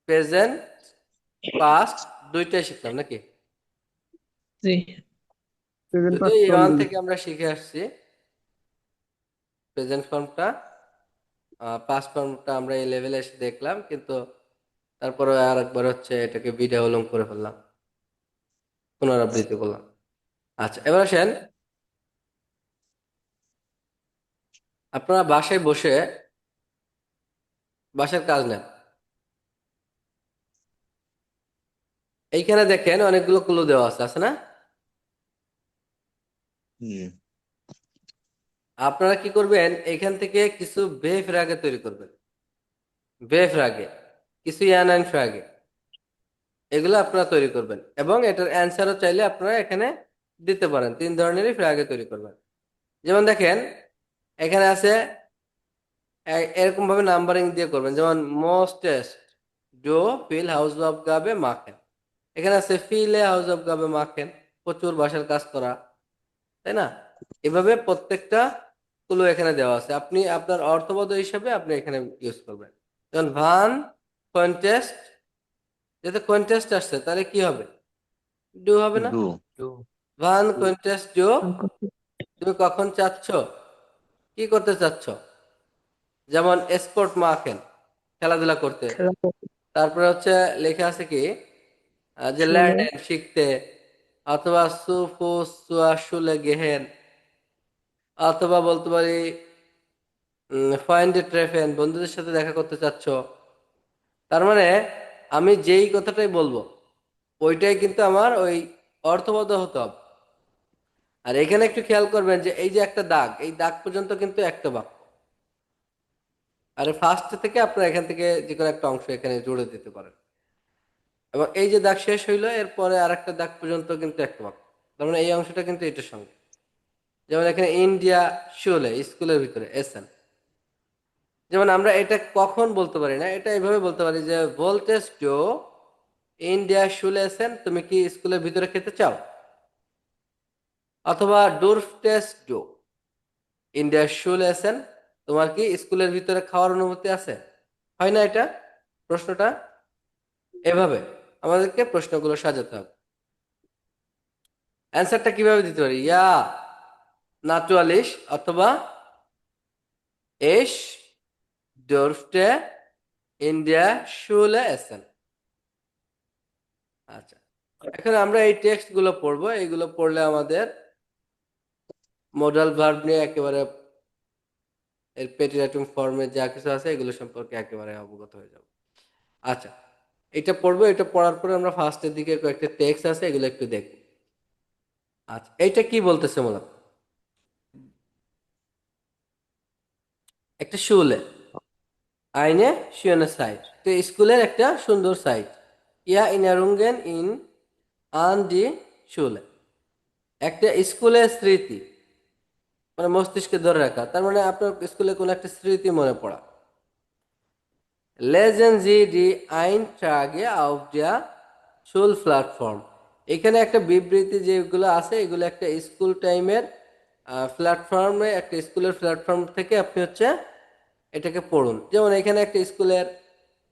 প্রেজেন্ট পাস্ট দুইটাই শিখলাম নাকি? জি প্রেজেন্ট যদিও পাস্ট E1 অলরেডি থেকে আমরা শিখে আসছি প্রেজেন্ট ফর্মটা, পাস্ট ফর্মটা আমরা এই লেভেলে এসে দেখলাম, কিন্তু তারপরে আর একবার হচ্ছে এটাকে বিডাউলং করে ফেললাম, পুনরাবৃত্তি করলাম। আচ্ছা, এবার আসেন আপনারা বাসায় বসে বাসার কাজ নেন। এইখানে দেখেন অনেকগুলো ক্লু দেওয়া আছে, আছে না? হুম। আপনারা কি করবেন, এখান থেকে কিছু বে ফ্রাগে তৈরি করবেন, বে ফ্রাগে কিছু ইয়ান অ্যান্ড ফ্রাগে, এগুলো আপনারা তৈরি করবেন এবং এটার অ্যান্সারও চাইলে আপনারা এখানে দিতে পারেন। 3 ধরনেরই ফ্রাগে তৈরি করবেন। যেমন দেখেন এখানে আছে, এরকম ভাবে নাম্বারিং দিয়ে করবেন, যেমন মোস্টেস্ট ডো ফিল হাউস অফ গাবে মাখেন, এখানে আছে ফিলে হাউস অফ গাবে মাখেন, প্রচুর বাসার কাজ করা, তাই না? এভাবে প্রত্যেকটা ক্লু এখানে দেওয়া আছে, আপনি আপনার অর্থবোধ হিসাবে আপনি এখানে ইউজ করবেন। যেমন ভান কন্টেস্ট, যেহেতু কন্টেস্ট আসছে তাহলে কি হবে, ডু হবে না? ডু। Do. ভান কন্টেস্ট ডু, অঙ্ক তুমি কখন চাচ্ছ, কি করতে চাচ্ছ? যেমন স্পোর্ট মাখেন, খেলাধুলা করতে। খেলা করতে তারপরে হচ্ছে লেখা আছে কি, যে শুলে ল্যান্ডেন শিখতে, অথবা সুফু সুয়া শুলে গেহেন, অথবা বলতে পারি ফাইন্ড এ ট্রেফেন, বন্ধুদের সাথে দেখা করতে চাচ্ছ। তার মানে আমি যেই কথাটাই বলবো ওইটাই কিন্তু আমার ওই অর্থবহ হতে হবে। আর এখানে একটু খেয়াল করবেন যে এই যে একটা দাগ, এই দাগ পর্যন্ত কিন্তু একটা বাক্য, আর ফার্স্ট থেকে আপনারা এখান থেকে যে কোনো একটা অংশ এখানে জুড়ে দিতে পারেন, এবং এই যে দাগ শেষ হইলো এরপরে আর একটা দাগ পর্যন্ত কিন্তু একটা বাক্য। তার মানে এই অংশটা কিন্তু এটার সঙ্গে, যেমন এখানে ইন্ডিয়া শুলে, স্কুলের ভিতরে এসেন। যেমন আমরা এটা কখন বলতে পারি না, এটা এইভাবে বলতে পারি যে ভোল্টেজ টু ইন্ডিয়া শুলে এসেন, তুমি কি স্কুলের ভিতরে খেতে চাও? অথবা ডোরফ টেস্ট ডো ইন্ডিয়া শুলে এসেন, তোমার কি স্কুলের ভিতরে খাওয়ার অনুমতি আছে? হয় না এটা প্রশ্নটা? এভাবে আমাদেরকে প্রশ্নগুলো সাজাতে হবে। অ্যান্সারটা কিভাবে দিতে পারি, ইয়া নাচুয়ালিশ অথবা এস ডোরফটে ইন্ডিয়া শুলে এসেন। আচ্ছা, এখন আমরা এই টেক্সট গুলো পড়বো, এইগুলো পড়লে আমাদের মডাল ভার্ব নিয়ে একেবারে এর পেটিরাটিং ফর্মে যা কিছু আছে এগুলো সম্পর্কে একেবারে অবগত হয়ে যাব। আচ্ছা, এটা পড়বো, এটা পড়ার পরে আমরা ফার্স্টের দিকে কয়েকটা টেক্সট আছে এগুলো একটু দেখব। আচ্ছা, এইটা কি বলতেছে মূলত, একটা শুলে আইনে শিওনে সাইট, তো স্কুলের একটা সুন্দর সাইট, ইয়া ইনারুঙ্গেন ইন আন ডি শুলে, একটা স্কুলের স্মৃতি, মানে মস্তিষ্কে ধরে রাখা, তার মানে আপনার স্কুলে কোনো একটা স্মৃতি মনে পড়া। লেজেন জি ডি আইন ট্রাগে আউফ দিয়া শুল প্ল্যাটফর্ম, এখানে একটা বিবৃতি যেগুলো আছে এগুলো একটা স্কুল টাইমের প্ল্যাটফর্মে, একটা স্কুলের প্ল্যাটফর্ম থেকে আপনি হচ্ছে এটাকে পড়ুন। যেমন এখানে একটা স্কুলের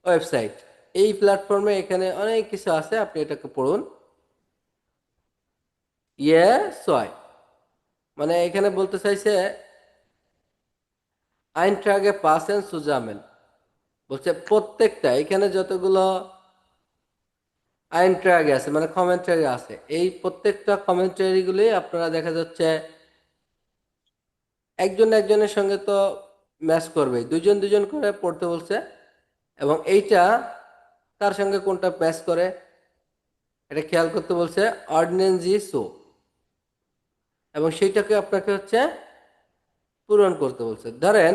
ওয়েবসাইট, এই প্ল্যাটফর্মে এখানে অনেক কিছু আছে, আপনি এটাকে পড়ুন। ইয়ে সয়, মানে এখানে বলতে চাইছে আইনট্রাগে পাসেন সুজামেন, বলছে প্রত্যেকটা এখানে যতগুলো আইনট্রাগে আছে মানে কমেন্টারি আছে, এই প্রত্যেকটা কমেন্টারি গুলি আপনারা দেখা যাচ্ছে একজন একজনের সঙ্গে তো ম্যাচ করবে, দুজন দুজন করে পড়তে বলছে, এবং এইটা তার সঙ্গে কোনটা ম্যাচ করে এটা খেয়াল করতে বলছে অর্ডিনেন্সি সো, এবং সেইটাকে আপনাকে হচ্ছে পূরণ করতে বলছে। ধরেন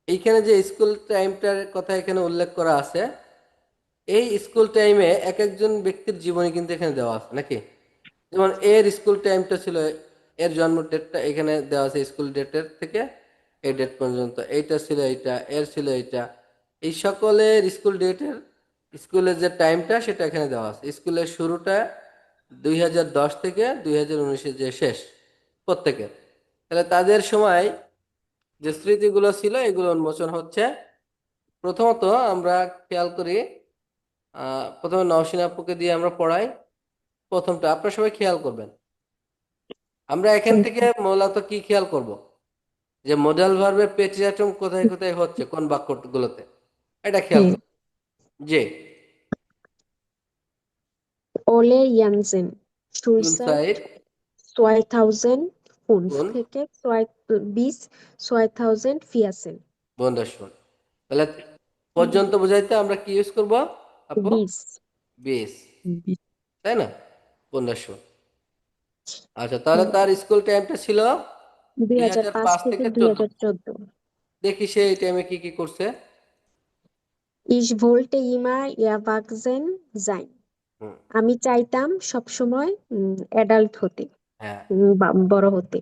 এইখানে যে স্কুল টাইমটার কথা এখানে উল্লেখ করা আছে, এই স্কুল টাইমে এক একজন ব্যক্তির জীবনী কিন্তু এখানে দেওয়া আছে নাকি। যেমন এর স্কুল টাইমটা ছিল, এর জন্ম ডেটটা এখানে দেওয়া আছে, স্কুল ডেটের থেকে এই ডেট পর্যন্ত, এইটা ছিল এইটা, এর ছিল এইটা, এই সকলের স্কুল ডেটের স্কুলের যে টাইমটা সেটা এখানে দেওয়া আছে। স্কুলের শুরুটা 2010 থেকে 2019 যে শেষ প্রত্যেকের, তাহলে তাদের সময় যে স্মৃতিগুলো ছিল এগুলো উন্মোচন হচ্ছে। প্রথমত আমরা খেয়াল করি, প্রথমে নওশিন আপুকে দিয়ে আমরা পড়াই। প্রথমটা আপনারা সবাই খেয়াল করবেন। আমরা এখান থেকে মূলত কি খেয়াল করব, যে মডাল ভার্বের পেটিরাটম কোথায় কোথায় হচ্ছে কোন বাক্যগুলোতে, এটা খেয়াল করব। যে Ole Jansen, Schulzeit সাইড 2005 কোন থেকে bis 2014 বন্ডাসন, তাহলে পর্যন্ত বোঝাইতে আমরা কি ইউজ করব আপু? bis বেস, তাই না? বন্ডাসন। আচ্ছা, তাহলে হুম, তার স্কুল টাইমটা ছিল 2005 2005 থেকে থেকে 14। 2014 দেখি সে এই টাইমে কি কি করছে। Ich wollte immer erwachsen sein. হুম, আমি চাইতাম সবসময় অ্যাডাল্ট হতে, হ্যাঁ, বড় হতে।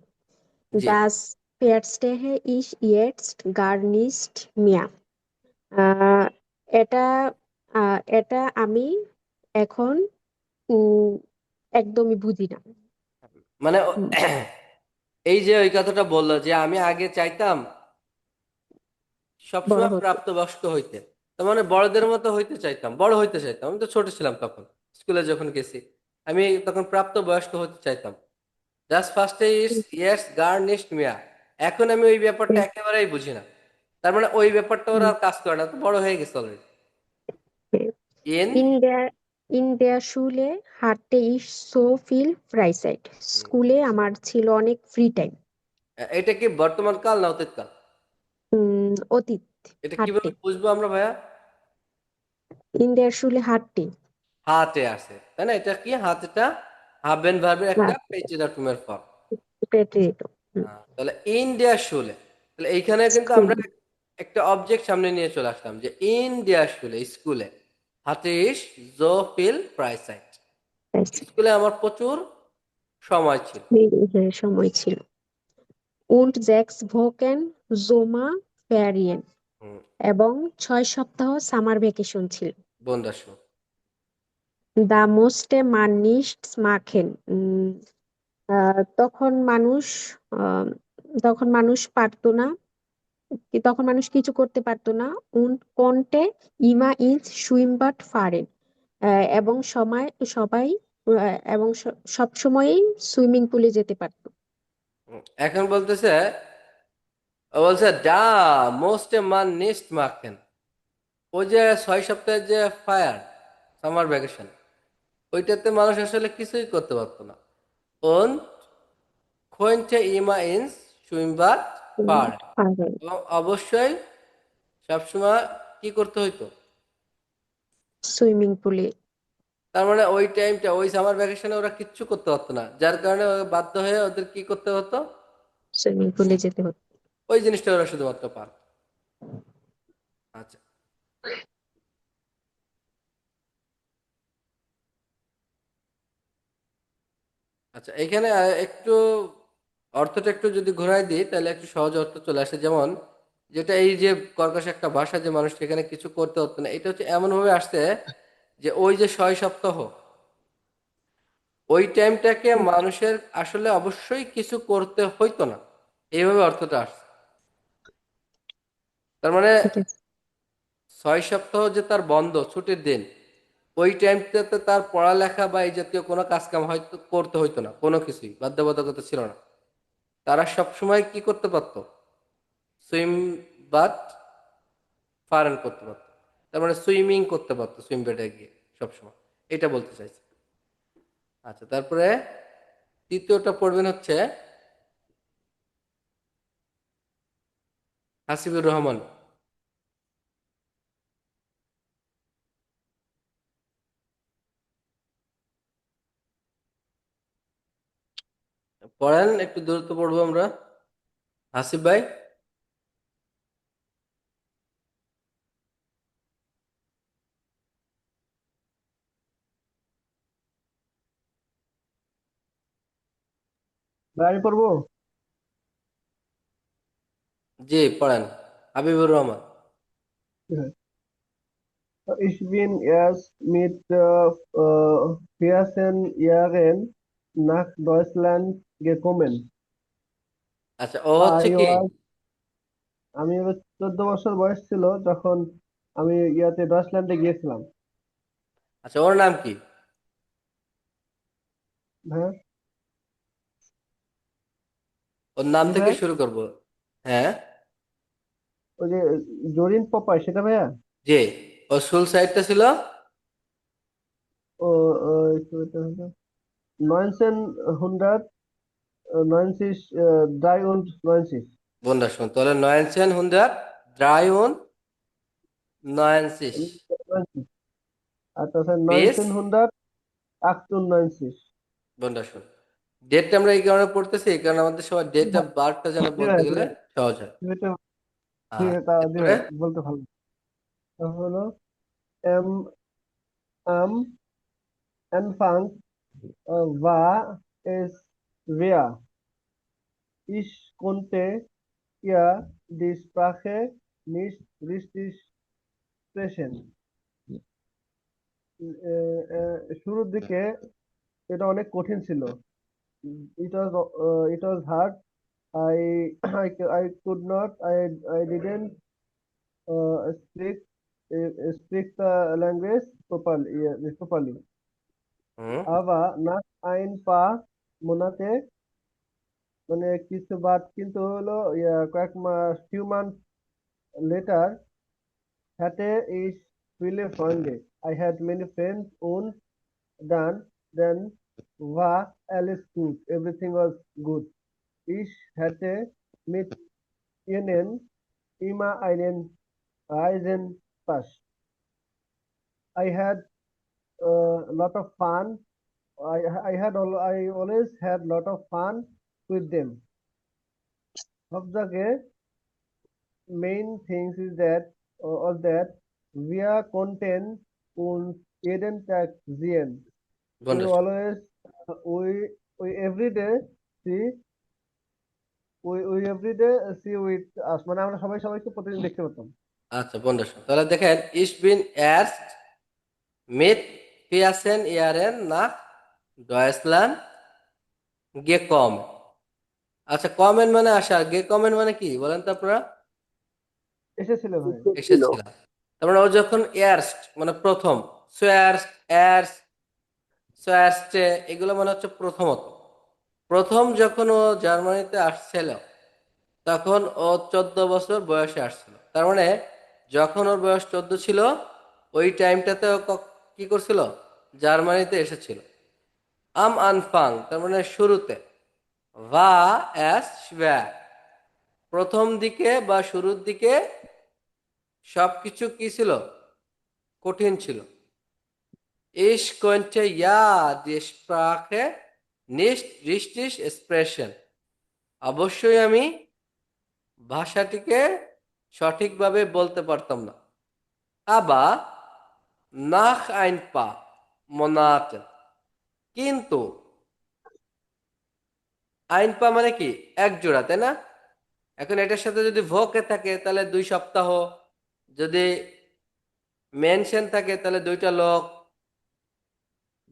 জি, Das Verstehe ich jetzt gar nicht mehr. আহ, এটা এটা আমি এখন উম, একদমই বুঝি না। মানে হুম, এই যে ওই কথাটা বললো যে আমি আগে চাইতাম বড় সবসময় হতে। প্রাপ্তবয়স্ক হইতে, তার মানে বড়দের মতো হইতে চাইতাম, বড় হইতে চাইতাম। আমি তো ছোট ছিলাম তখন, স্কুলে যখন গেছি আমি তখন প্রাপ্তবয়স্ক হতে চাইতাম। জাস্ট ফার্স্টে ইস ইয়েস গার্নিশড মিয়া, এখন আমি ওই ব্যাপারটা একেবারেই বুঝি না। তার মানে ওই ব্যাপারটা ওরা আর কাজ করে না, তো বড় হয়ে গেছে already. In In der Schule hatte ich so viel Freizeit. স্কুলে আমার ছিল অনেক ফ্রি টাইম। এটা কি বর্তমান কাল না অতীত কাল? অতীত। এটা hatte কিভাবে বুঝবো আমরা ভাইয়া? in der Schule hatte হাতে আছে, তাই না? এটা কি হাতেটা হাবেন ভার্বের একটা পেচিদাটুমের ফর্ম। preterito। তাহলে ইন্ডিয়া শুলে, তাহলে এইখানে কিন্তু স্কুল আমরা একটা অবজেক্ট সামনে নিয়ে চলে আসলাম, যে ইন্ডিয়া শুলে স্কুলে হাতিস জো ফিল প্রাইসাইট, স্কুলে আমার প্রচুর সময় ছিল। সময় ছিল। und 6 Wochen Sommerferien হুম, এবং 6 সপ্তাহ সামার ভ্যাকেশন ছিল। বন্দাসু, দা মোস্টে মান নিটস মাখেন, তখন মানুষ আহ, তখন মানুষ পারতো না, তখন মানুষ কিছু করতে পারতো না। und konnte immer ins Schwimmbad fahren, এবং সবাই এবং সব সময়ই সুইমিং পুলে যেতে পারতো। এখন বলতেছে, ও বলছে ডা মোস্ট মান নিস্ট মার্কেন, ওই যে 6 সপ্তাহের যে ফায়ার সামার ভ্যাকেশন, ওইটাতে মানুষ আসলে কিছুই করতে পারতো না। ওন খোয়েন্টে ইমা ইন্স সুইমবার পার, Fahren। এবং অবশ্যই সবসময় কি করতে হইতো? সুইমিং পুলে তার মানে ওই টাইমটা ওই সামার ভ্যাকেশনে ওরা কিচ্ছু করতে পারতো না, যার কারণে ওরা বাধ্য হয়ে ওদের কি করতে হতো? সুইমিং পুলে যেতে হতো। ওই জিনিসটা ওরা শুধুমাত্র পার। আচ্ছা, আচ্ছা, এখানে একটু অর্থটা একটু যদি ঘোরাই দিই তাহলে একটু সহজ অর্থ চলে আসে। যেমন যেটা এই যে কর্কশ একটা ভাষা, যে মানুষ এখানে কিছু করতে হতো না, এটা হচ্ছে এমন ভাবে আসছে যে ওই যে 6 সপ্তাহ, ওই টাইমটাকে মানুষের আসলে অবশ্যই কিছু করতে হইতো না, এইভাবে অর্থটা আসছে। তার মানে ঠিক আছে। 6 সপ্তাহ যে তার বন্ধ ছুটির দিন, ওই টাইমটাতে তার পড়ালেখা বা এই জাতীয় কোনো কাজ কাম হয়তো করতে হইতো না, কোনো কিছুই বাধ্যবাধকতা ছিল না। তারা সব সময় কি করতে পারতো? সুইম বাট ফারেন করতে পারতো, তার মানে সুইমিং করতে পারতো সুইম বেডে গিয়ে সবসময়, এটা বলতে চাইছে। আচ্ছা, তারপরে তৃতীয়টা পড়বেন হচ্ছে হাসিবুর রহমান। পড়েন, একটু দূরত্ব পড়বো আমরা। হাসিব ভাই, ভাই আমি পড়বো? জি পড়েন। হাবিবুর রহমান। হ্যাঁ। Ich bin erst mit 14 Jahren nach Deutschland gekommen. আচ্ছা, ও হচ্ছে I কি was আমি এবার 14 বছর বয়স ছিল যখন আমি ইয়াতে ডচল্যান্ডে গিয়েছিলাম। আচ্ছা, ওর নাম কি? হ্যাঁ। ওর নাম জি থেকে ভাইয়া, শুরু করব। হ্যাঁ, ওই যে জরিন পপাই সেটা ভাইয়া। যে ওর শুল সাইডটা ছিল ও, ও, একটু এটা হলো 1993 wunderschön. তাহলে 1993 আর তাছাড়া bis 1998। wunderschön. ডেটটা আমরা এই কারণে পড়তেছি, এই কারণে আমাদের সবার ডেট অফ বার্থটা যেন জি বলতে ভাই, জি গেলে ভাই, সহজ হয়। এটা ঠিক আছে, জি এরপরে ভাই বলতে ভালো। তারপর হলো এম আম Anfang war es schwer. Ich konnte ja die Sprache nicht richtig sprechen. শুরুর দিকে এটা অনেক কঠিন ছিল। It was hard. I I could not. I didn't speak the language properly. Yeah, properly. Hmm Aber nach ein paar Monate মানে কিছু বাদ কিন্তু হলো কয়েক মাস few months later hatte ich viele Freunde. I had many friends und dann war alles gut. Everything was good. Ich hatte mit ihnen immer einen Reisenpass. I had a lot of fun. I always had lot of fun with them. সবথেকে main things is that or that wir konnten uns jeden Tag sehen. We wunderschön. always we every day see we every day see with us মানে আমরা সবাই সবাইকে প্রতিদিন দেখতে পেতাম। আচ্ছা, wunderschön. তাহলে দেখেন, ich bin erst mit 14 Jahren nach Deutschland gekommen. আচ্ছা, কমেন মানে আসা, কমেন মানে কি বলেন তো আপনারা? এসেছিল ভাই। এসেছিলাম। তার মানে ও যখন এয়ারস্ট মানে প্রথম, সোয়ার্স্ট, এয়ার্স, সোয়ার্স্টে, এগুলো মানে হচ্ছে প্রথমত। প্রথম যখন ও জার্মানিতে আসছিল তখন ও 14 বছর বয়সে আসছিল। তার মানে যখন ওর বয়স 14 ছিল, ওই টাইমটাতে ও কি করছিল? জার্মানিতে এসেছিল। আম আনফাং তার মানে শুরুতে, ভা এস schwer, প্রথম দিকে বা শুরুর দিকে সবকিছু কি ছিল? কঠিন ছিল। Ich konnte ja die Sprache nicht richtig sprechen. অবশ্যই আমি ভাষাটিকে সঠিকভাবে বলতে পারতাম না। আবার nach ein paar Monaten, কিন্তু আইন পা মানে কি? এক জোড়া, তাই না? এখন এটার সাথে যদি ভোকে থাকে তাহলে 2 সপ্তাহ, যদি মেনশন থাকে তাহলে 2টা লোক,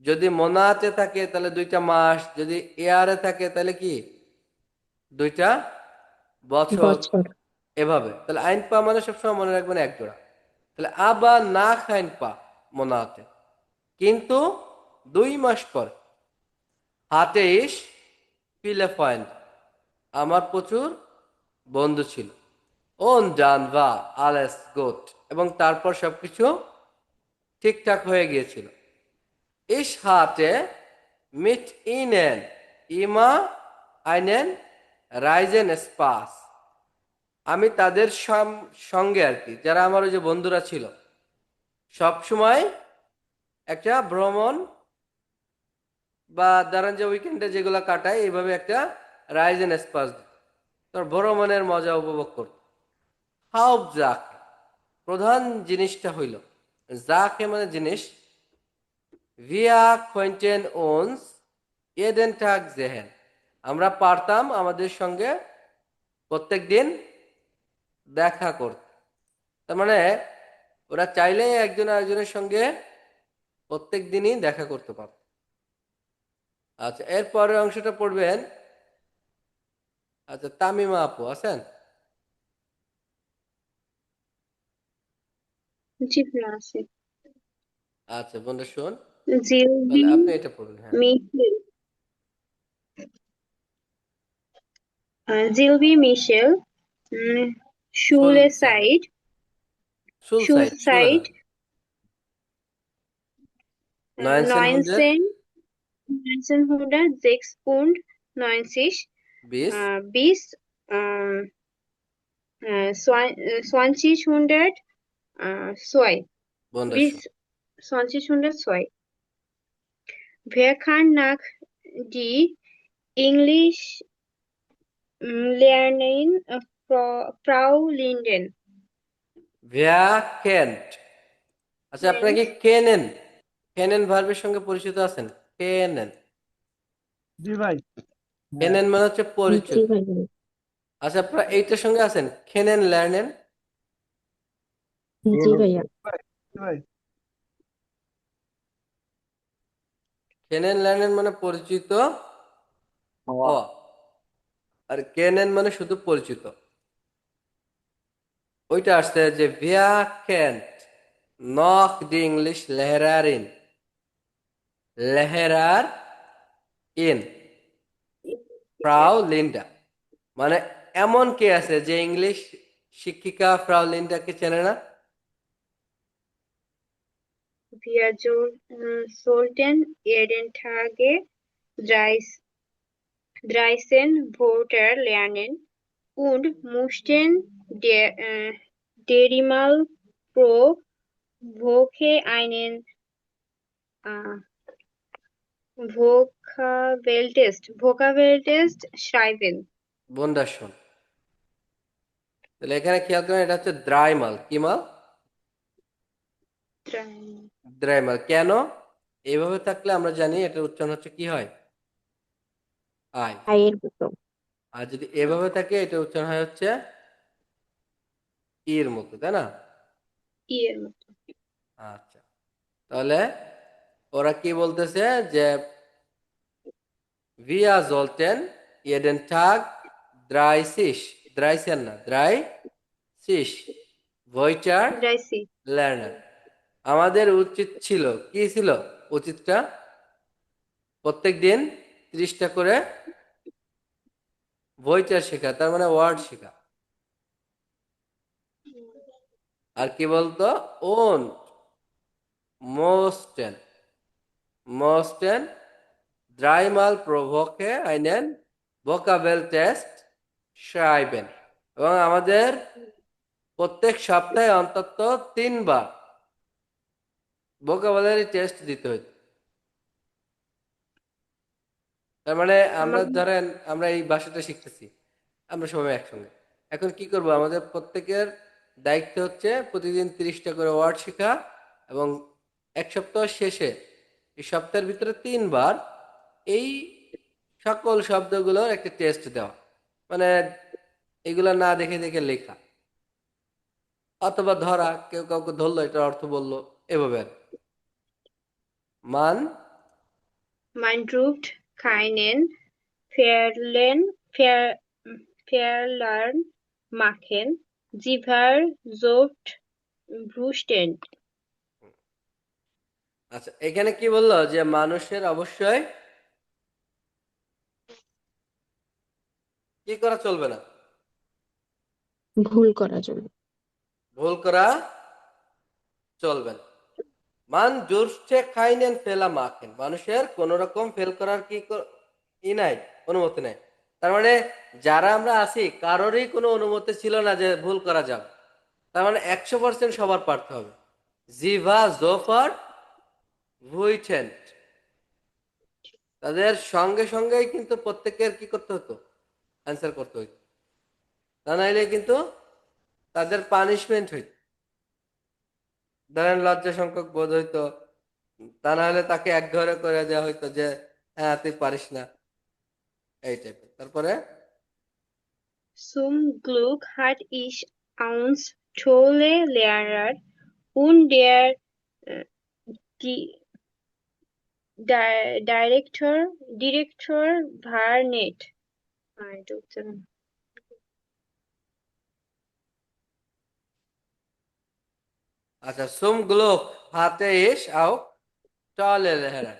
যদি মোনাতে থাকে তাহলে 2টা মাস, যদি এয়ারে থাকে তাহলে কি 2টা বছর। বছর। এভাবে তাহলে আইন পা মানে সবসময় মনে রাখবেন এক জোড়া। তাহলে আবার না আইন পা মোনাতে, কিন্তু 2 মাস পর, হাতে ইস পিলে পয়েন্ট, আমার প্রচুর বন্ধু ছিল। ওন জানভা আলেস গোট, এবং তারপর সবকিছু ঠিকঠাক হয়ে গিয়েছিল। Ich hatte mit ihnen immer einen Reisenspaß. আমি তাদের সঙ্গে আর কি, যারা আমার ওই যে বন্ধুরা ছিল, সব সময় একটা ভ্রমণ বা দাঁড়ান যে উইকেন্ডে যেগুলো কাটায় এইভাবে একটা রাইজেন স্পাস, তোর ভ্রমণের মজা উপভোগ করত। হাউপ জাক, প্রধান জিনিসটা হইল, জাকে মানে জিনিস, ভিয়া কোয়েন্টেন ওনস এডেন টাক জেহেন, আমরা পারতাম আমাদের সঙ্গে প্রত্যেক দিন দেখা করতে। তার মানে ওরা চাইলেই একজন আরেকজনের সঙ্গে প্রত্যেক দিনই দেখা করতে পারত। আচ্ছা, এর পরের অংশটা পড়বেন। আচ্ছা, তামিমা আপু আছেন? জি ভাইয়া আছে। আচ্ছা বন্ধু শোন, জিলবি তাহলে আপনি এটা পড়বেন। হ্যাঁ, মিশেল জিলবি মিশেল শুল সাইড, শুলেসাইড শুল সাইড, শুলে শুলসাইড না, 1900 1996 bis bis 2000 2 bis wunderschön. 2002. Wer kann nach die Englisch lernen? Frau Linden. Wer kennt? আচ্ছা আপনারা কি কেনেন, কেনেন ভার্বের সঙ্গে পরিচিত আছেন? কেনেন, জি ভাই। কেনেন মানে হচ্ছে জি পরিচিত। ভাইয়া। আচ্ছা আপনারা এইটার সঙ্গে আছেন, কেনেন লার্নেন। জি ভাইয়া। জি ভাই। কেনেন লার্নেন মানে পরিচিত হওয়া, আর কেনেন মানে শুধু পরিচিত। ওইটা আসছে যে ভিয়া কেন্ট নখ দি ইংলিশ লেহেরারিন, লেহেরার ইন ফ্রাউ লিন্ডা, মানে এমন কে আছে যে ইংলিশ শিক্ষিকা ফ্রাউ লিন্ডাকে চেনে না? Wir sollten jeden Tag 13 Wörter lernen und mussten dreimal pro Woche einen Vokabeltest schreiben. বন্দাসন। তাহলে এখানে খেয়াল করেন এটা হচ্ছে দ্রাইমাল। কি মাল? দ্রাইমাল। কেন? এইভাবে থাকলে আমরা জানি এটার উচ্চারণ হচ্ছে কি হয়? আই। আয়ের মতো। আর যদি এভাবে থাকে এটা উচ্চারণ হয় হচ্ছে ইর মতো, তাই না? ইয়ের মতো। আচ্ছা, তাহলে ওরা কি বলতেছে যে wir sollten jeden Tag 30 না 30 Wörter রাইসি lernen, আমাদের উচিত ছিল, কি ছিল উচিতটা? প্রত্যেক দিন 30টা করে বইটার শেখা, তার মানে ওয়ার্ড শেখা। আর কি বলতো? ওন মোস্টেন, মোস্টেন dreimal pro Woche einen Vokabeltest schreiben, এবং আমাদের প্রত্যেক সপ্তাহে অন্তত 3বার ভোকাবুলারি টেস্ট দিতে হইতো। তার মানে আমরা আমার ধরেন আমরা এই ভাষাটা শিখতেছি, আমরা সবাই একসঙ্গে। এখন কি করব? আমাদের প্রত্যেকের দায়িত্ব হচ্ছে প্রতিদিন 30টা করে ওয়ার্ড শেখা, এবং এক সপ্তাহ শেষে এই সপ্তাহের ভিতরে 3বার এই সকল শব্দগুলোর একটা টেস্ট দেওয়া, মানে এগুলো না দেখে দেখে লেখা, অথবা ধরা, কেউ কাউকে ধরলো এটার অর্থ বললো, এভাবে আর কি। মান Man ruft keinen Fehler machen. Sie versucht Brüsten. আচ্ছা এখানে কি বললো? যে মানুষের অবশ্যই কি করা চলবে না? ভুল করা জন্য। ভুল করা চলবে না। মান জোরছে খাইনেন ফেলা মাখেন, মানুষের কোন রকম ফেল করার ই নাই, অনুমতি নাই। তার মানে যারা আমরা আছি কারোরই কোনো অনুমতি ছিল না যে ভুল করা যাবে। তার মানে 100% সবার পারতে হবে। জিভা জোফার ভুইটেন্ট, তাদের সঙ্গে সঙ্গেই কিন্তু প্রত্যেকের কি করতে হতো? অ্যান্সার করতে হইতো, তা নাইলে কিন্তু তাদের পানিশমেন্ট হইত। ধরেন লজ্জা সংখ্যক বোধ হইতো, তা না হলে তাকে এক ঘরে করে দেওয়া হইতো যে হ্যাঁ তুই পারিস না, এই টাইপের। তারপরে Zum Glück hat ich uns tolle Lehrer und der äh, die Direktor war nett. আচ্ছা, সুম গ্লোক হাতে ইস আও টলে লেহেরা।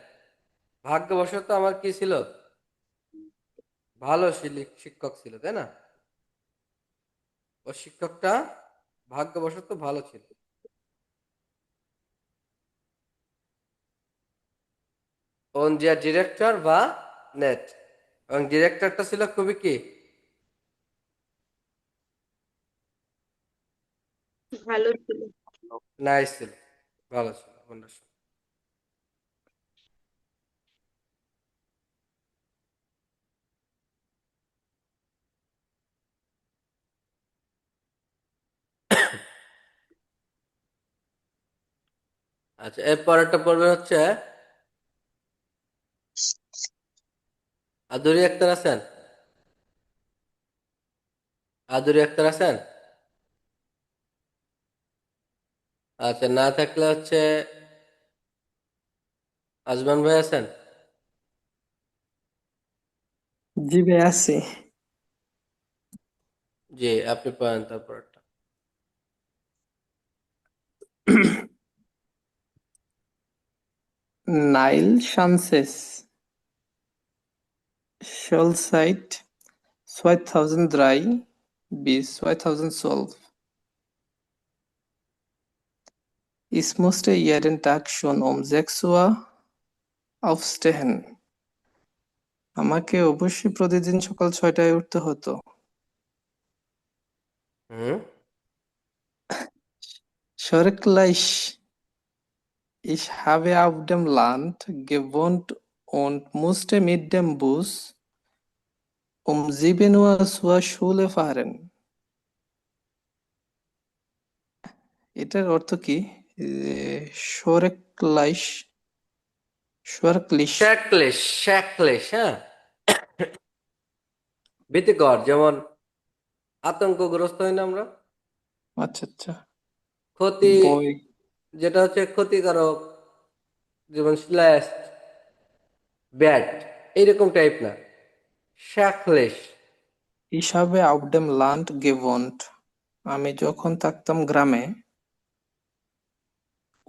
ভাগ্যবশত আমার কি ছিল, ভালো শিক্ষক ছিল, তাই না? ও শিক্ষকটা ভাগ্যবশত ভালো ছিল। ওন যে ডিরেক্টর বা নেট, এবং ডিরেক্টরটা ছিল খুবই কি ভালো ছিল। নাইস ছিল, ভালো ছিল, wonderful। আচ্ছা, এর পরেরটা পড়বে হচ্ছে আদুরি আক্তার আছেন? আদুরি আক্তার আছেন? আচ্ছা, না থাকলে হচ্ছে আজমান ভাই আছেন? জি ভাই আছি। জি, আপনি পড়েন তারপরটা। Nile Shamses Shoalside 2003 bis 2012. Ich musste jeden Tag schon um 6 Uhr aufstehen. আমাকে অবশ্যই প্রতিদিন সকাল 6টায় উঠতে হতো। হুম। Schrecklich. Ich habe auf dem Land gewohnt und musste mit dem Bus um 7 Uhr zur Schule fahren. এটার অর্থ কি? সরেক্লাইশ সরক্লিশ শ্যাকলেশ, শ্যাকলেশ, হ্যাঁ, ভীতিকর, যেমন আতঙ্কগ্রস্ত হই না আমরা, আচ্ছা আচ্ছা ক্ষতি, বই যেটা হচ্ছে ক্ষতিকারক, যেমন স্ল্যাশ, ব্যাট, এইরকম টাইপ না, শ্যাকলেশ। হিসাবে auf dem Land gewohnt আমি যখন থাকতাম গ্রামে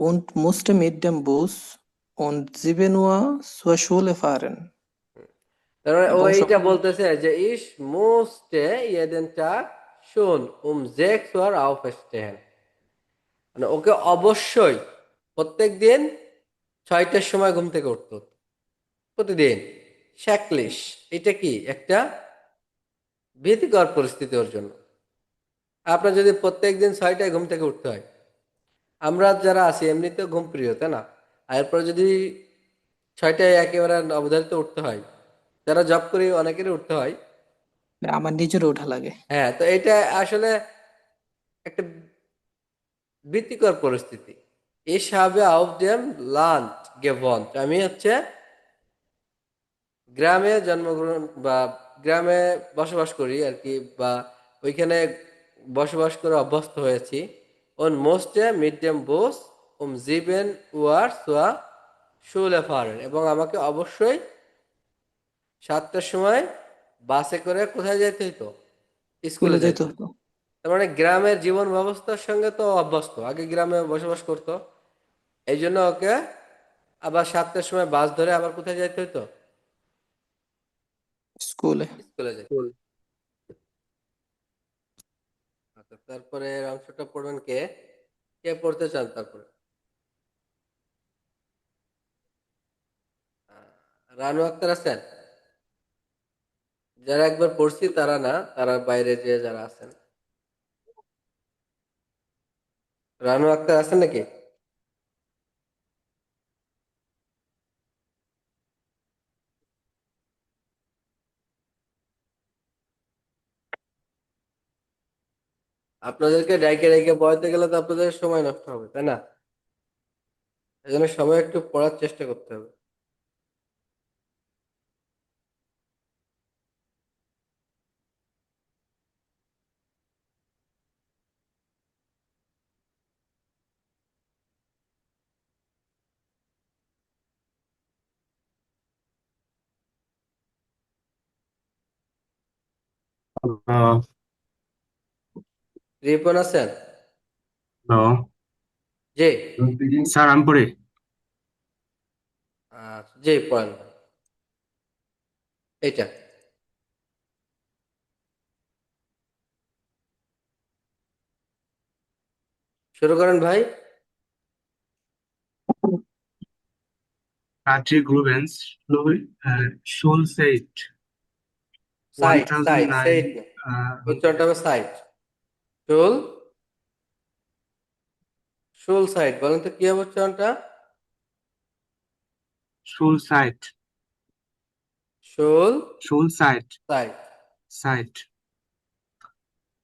und musste mit dem Bus und 7 Uhr zur Schule fahren তার মানে ও এবং এইটা সকাল বলতেছে যে ইস মুসটে jeden Tag schon um 6 Uhr aufstehen, মানে ওকে অবশ্যই প্রত্যেক দিন 6টার সময় ঘুম থেকে উঠতে হতো, প্রতিদিন। শ্যাকলিশ, এটা কি একটা ভীতিকর পরিস্থিতি ওর জন্য। আপনার যদি প্রত্যেক দিন 6টায় ঘুম থেকে উঠতে হয়, আমরা যারা আছি এমনিতেও ঘুম প্রিয়, তাই না? আর এরপর যদি 6টায় একেবারে অবধারিত উঠতে হয়, যারা জব করি অনেকেরই উঠতে হয়। আমার নিজেরও ওঠা লাগে। হ্যাঁ, তো এটা আসলে একটা ভীতিকর পরিস্থিতি। Ich habe auf dem Land gewohnt, আমি হচ্ছে গ্রামে জন্মগ্রহণ বা গ্রামে বসবাস করি আর কি, বা ওইখানে বসবাস করে অভ্যস্ত হয়েছি। Und musste mit dem Bus um 7 Uhr zur Schule fahren, এবং আমাকে অবশ্যই 7টার সময় বাসে করে কোথায় যেতে হতো, স্কুলে স্কুলে যেতে যেতে হতো। হতো। তার মানে গ্রামের জীবন ব্যবস্থার সঙ্গে তো অভ্যস্ত, আগে গ্রামে বসবাস করতো, এই জন্য ওকে আবার 7টার সময় বাস ধরে আবার কোথায় যেতে হতো, স্কুলে স্কুলে যেতে। আচ্ছা, তারপরে এর অংশটা পড়বেন কে, কে পড়তে চান তারপরে? রানু আক্তার আছেন? যারা একবার পড়ছি তারা না, তারা বাইরে যে যারা আছেন। রানু আক্তার আছেন নাকি? আপনাদেরকে ডাইকে ডাইকে পড়াতে গেলে তো আপনাদের সময় নষ্ট হবে, তাই না? এই জন্য সময় একটু পড়ার চেষ্টা করতে হবে। হ্যালো। রিপন আছেন? হ্যালো। জি স্যার আমি পড়ি। জি পয়েন্ট এটা শুরু করেন ভাই। Patrick Rubens Schulze সাইট সাইট 1009 সেইট না, উচ্চারণটা হবে সাইট। শুল শুল সাইট বলেন তো কি হবে উচ্চারণটা? Schulzeit শুল Schulzeit সাইট। Zeit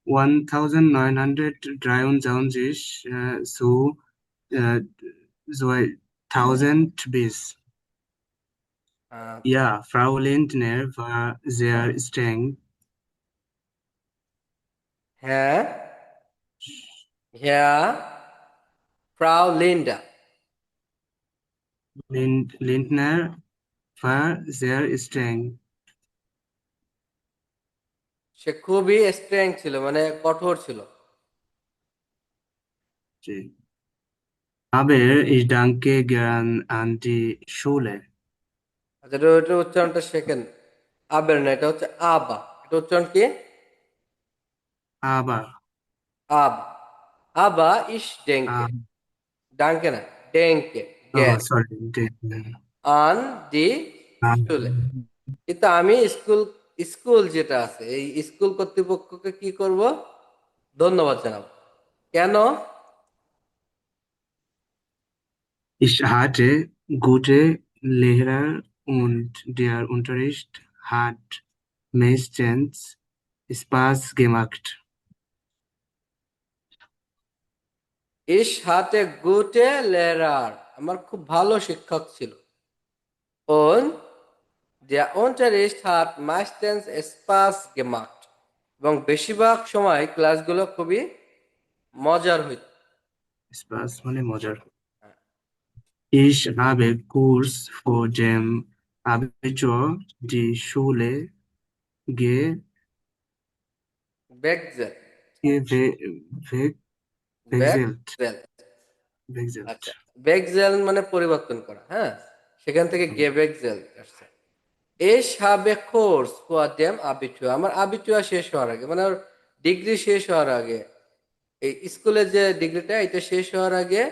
1963 zu 2000 bis. Ja, Frau Lindner war sehr streng. হ্যাঁ হ্যাঁ ফ্রাউ Linda. Lindner war sehr streng. সে খুবই স্ট্রেং ছিল, মানে কঠোর ছিল। Aber ich danke gern an die Schule. আচ্ছা এটা উচ্চারণটা শেখেন। আবের না, এটা হচ্ছে আবা। এটা উচ্চারণ কি? Aber আব আবা ইস ডেঙ্কে, ähm, ডাঙ্কে না, ডেঙ্কে oh, গ্যাস sorry. আন দি শুলে। কিন্তু আমি স্কুল স্কুল যেটা আছে এই স্কুল কর্তৃপক্ষকে কি করব? ধন্যবাদ জানাবো। কেন? Ich hatte gute Lehrer und der Unterricht hat meistens Spaß gemacht. ইস হাতে গুটে লেরার, আমার খুব ভালো শিক্ষক ছিল। Und der Unterricht hat meistens Spaß gemacht, এবং বেশিরভাগ সময় ক্লাসগুলো খুবই মজার হইত। Spaß মানে মজার। Ich habe kurz vor dem Abitur die Schule ge বেগজেল gewe- we- wechselt. বেগজেল Wechselt. আচ্ছা, বেগজেল মানে পরিবর্তন করা, হ্যাঁ, সেখান থেকে গেবেগজেল আসছে। এস হবে কোর্স ফর দেম আবিটুয়া, আমার আবিটুয়া শেষ হওয়ার আগে, মানে ওর ডিগ্রি শেষ হওয়ার আগে, এই স্কুলের যে ডিগ্রিটা এটা শেষ হওয়ার আগে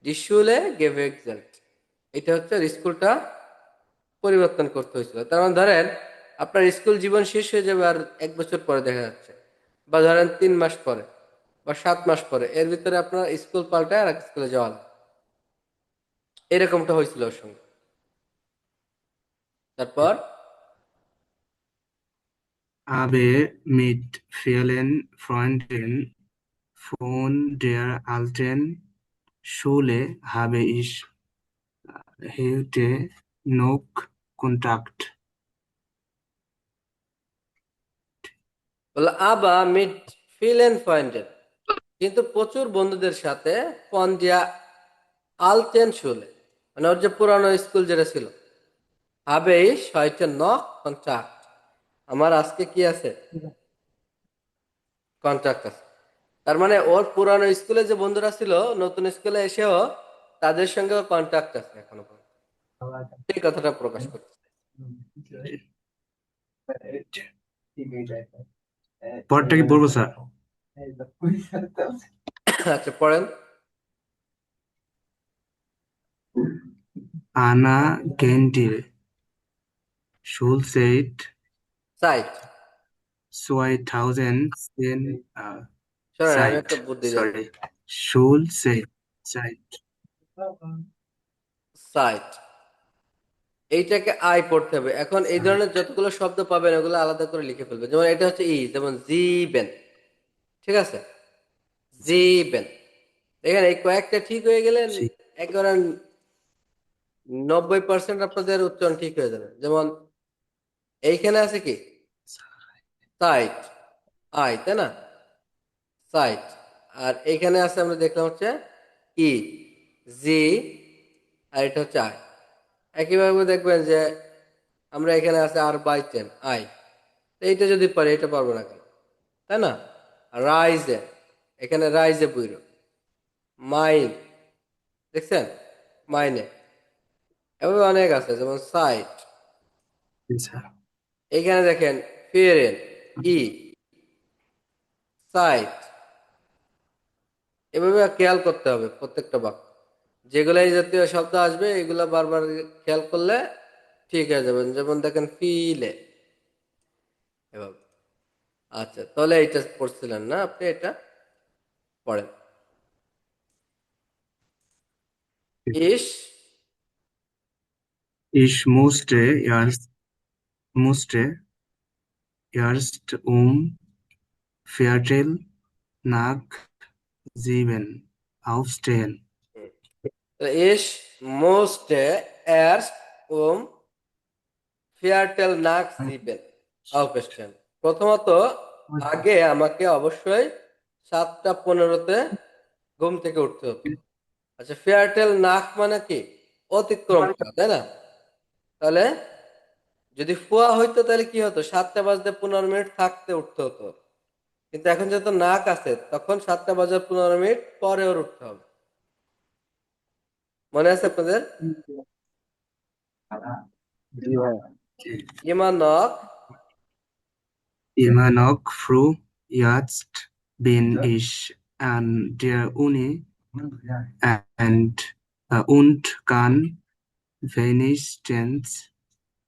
ডিসুলে গেভেক্সেল্ট, এটা হচ্ছে ওর স্কুলটা পরিবর্তন করতে হয়েছিল। তার মানে ধরেন আপনার স্কুল জীবন শেষ হয়ে যাবে আর 1 বছর পরে দেখা যাচ্ছে, বা ধরেন 3 মাস পরে বা 7 মাস পরে, এর ভিতরে আপনার স্কুল পাল্টায় আর এক স্কুলে যাওয়া লাগে। এরকমটা হয়েছিল ওর সঙ্গে। তারপর Habe mit vielen Freunden von der alten Schule habe ich heute noch Kontakt. বলে আবা মিট ফিলেন পয়েন্টেড, কিন্তু প্রচুর বন্ধুদের সাথে ফোন দিয়া আলতেন শুলে, মানে ওর যে পুরানো স্কুল যেটা ছিল, হবে ছয়টা নক কন্ট্রাক্ট, আমার আজকে কি আছে? কন্ট্রাক্ট আছে। তার মানে ওর পুরানো স্কুলে যে বন্ধুরা ছিল নতুন স্কুলে এসেও তাদের সঙ্গে কন্ট্রাক্ট আছে এখনো পর্যন্ত, এই কথাটা প্রকাশ করছে। পরটা কি বলবো স্যার? আচ্ছা পড়েন। Anna Kendall Schulzeit সাইট 2010 শোনেন আমি Zeit. একটা বুদ্ধি দেব। Sorry. Schulzeit. Zeit. সাইট এইটাকে আই পড়তে হবে। এখন এই ধরনের যতগুলো শব্দ পাবেন ওগুলো আলাদা করে লিখে ফেলবেন। যেমন এটা হচ্ছে ই, যেমন জিবেন, ঠিক আছে, জিবেন। এখানে এই কয়েকটা ঠিক হয়ে গেলেন একেবারে 90% আপনাদের উচ্চারণ ঠিক হয়ে যাবে। যেমন এইখানে আছে কি সাইট, আই, তাই না, সাইট। আর এইখানে আছে আমরা দেখলাম হচ্ছে ই, জি, আর এটা হচ্ছে আই। একইভাবে দেখবেন যে আমরা এখানে আছে আর বাই টেন আই, এইটা যদি পারি এটা পারবো না কেন, তাই না? রাইজে, এখানে রাইজে বুইরো, মাইন, দেখছেন? মাইনে এভাবে অনেক আছে, যেমন সাইট। জি স্যার। এখানে দেখেন ফিরেন, ই, সাইট। এভাবে খেয়াল করতে হবে প্রত্যেকটা বাক্য। যেগুলো এই জাতীয় শব্দ আসবে এগুলো বারবার খেয়াল করলে ঠিক হয়ে যাবেন। যেমন দেখেন ফিলে, এভাবে। আচ্ছা, তাহলে এইটা পড়ছিলেন না আপনি? এটা পড়েন। ইস, Ich musste erst Viertel nach 7 aufstehen. ইস মোস্টে এরস্ট ফিয়ারটেল নাক সিবেন আউকেস্টেন। প্রথমত আগে আমাকে অবশ্যই 7:15-তে ঘুম থেকে উঠতে হতো। আচ্ছা, ফেয়ারটেল নাক মানে কি? অতিক্রম করা, তাই না? তাহলে যদি ফুয়া হইতো তাহলে কি হতো? 7:15 থাকতে উঠতে হতো। কিন্তু এখন যেহেতু নাক আছে, তখন 7:15 পরে ওর উঠতে হবে। মনে আছে আপনাদের? জি ভাই। ইমা knock, Immer noch früh, jetzt bin ich an der Uni und kann wenigstens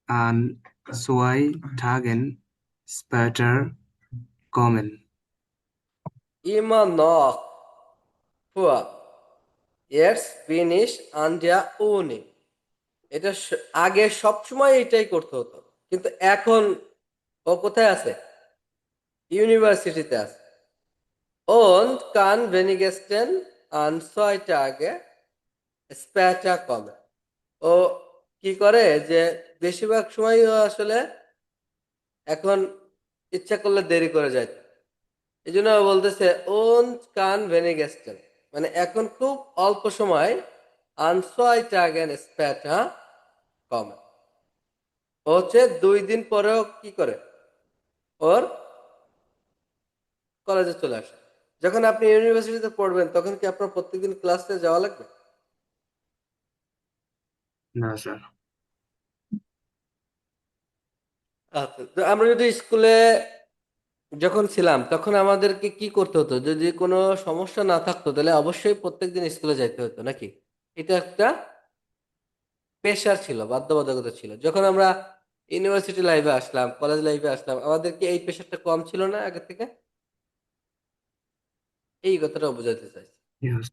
an 2 Tagen später kommen. ইমা নক ফুয়া, এরস বিনিশ আন্ডিয়া উনি। এটা আগে সবসময় এটাই করতে হতো, কিন্তু এখন ও কোথায় আছে? ইউনিভার্সিটিতে আছে। Und kann wenigstens an 2 Tage später kommen. ও কি করে যে বেশিরভাগ সময় ও আসলে এখন ইচ্ছা করলে দেরি করে যায়। এই জন্য ও বলতেছে und kann wenigstens, মানে এখন খুব অল্প সময় an 2 Tagen später kommen। ও হচ্ছে 2 দিন পরেও কি করে? ওর কলেজে চলে আসে। যখন আপনি ইউনিভার্সিটিতে পড়বেন তখন কি আপনার প্রত্যেকদিন ক্লাসে যাওয়া লাগবে? Na, Sir. আচ্ছা, তো আমরা যদি স্কুলে যখন ছিলাম তখন আমাদেরকে কি করতে হতো? যদি কোনো সমস্যা না থাকতো তাহলে অবশ্যই প্রত্যেকদিন স্কুলে যাইতে হতো, নাকি? এটা একটা প্রেশার ছিল, বাধ্যবাধকতা ছিল। যখন আমরা ইউনিভার্সিটি লাইফে আসলাম, কলেজ লাইফে আসলাম, আমাদের কি এই প্রেশারটা কম ছিল না আগে থেকে? এই কথাটা বোঝাতে চাইছি। Yes.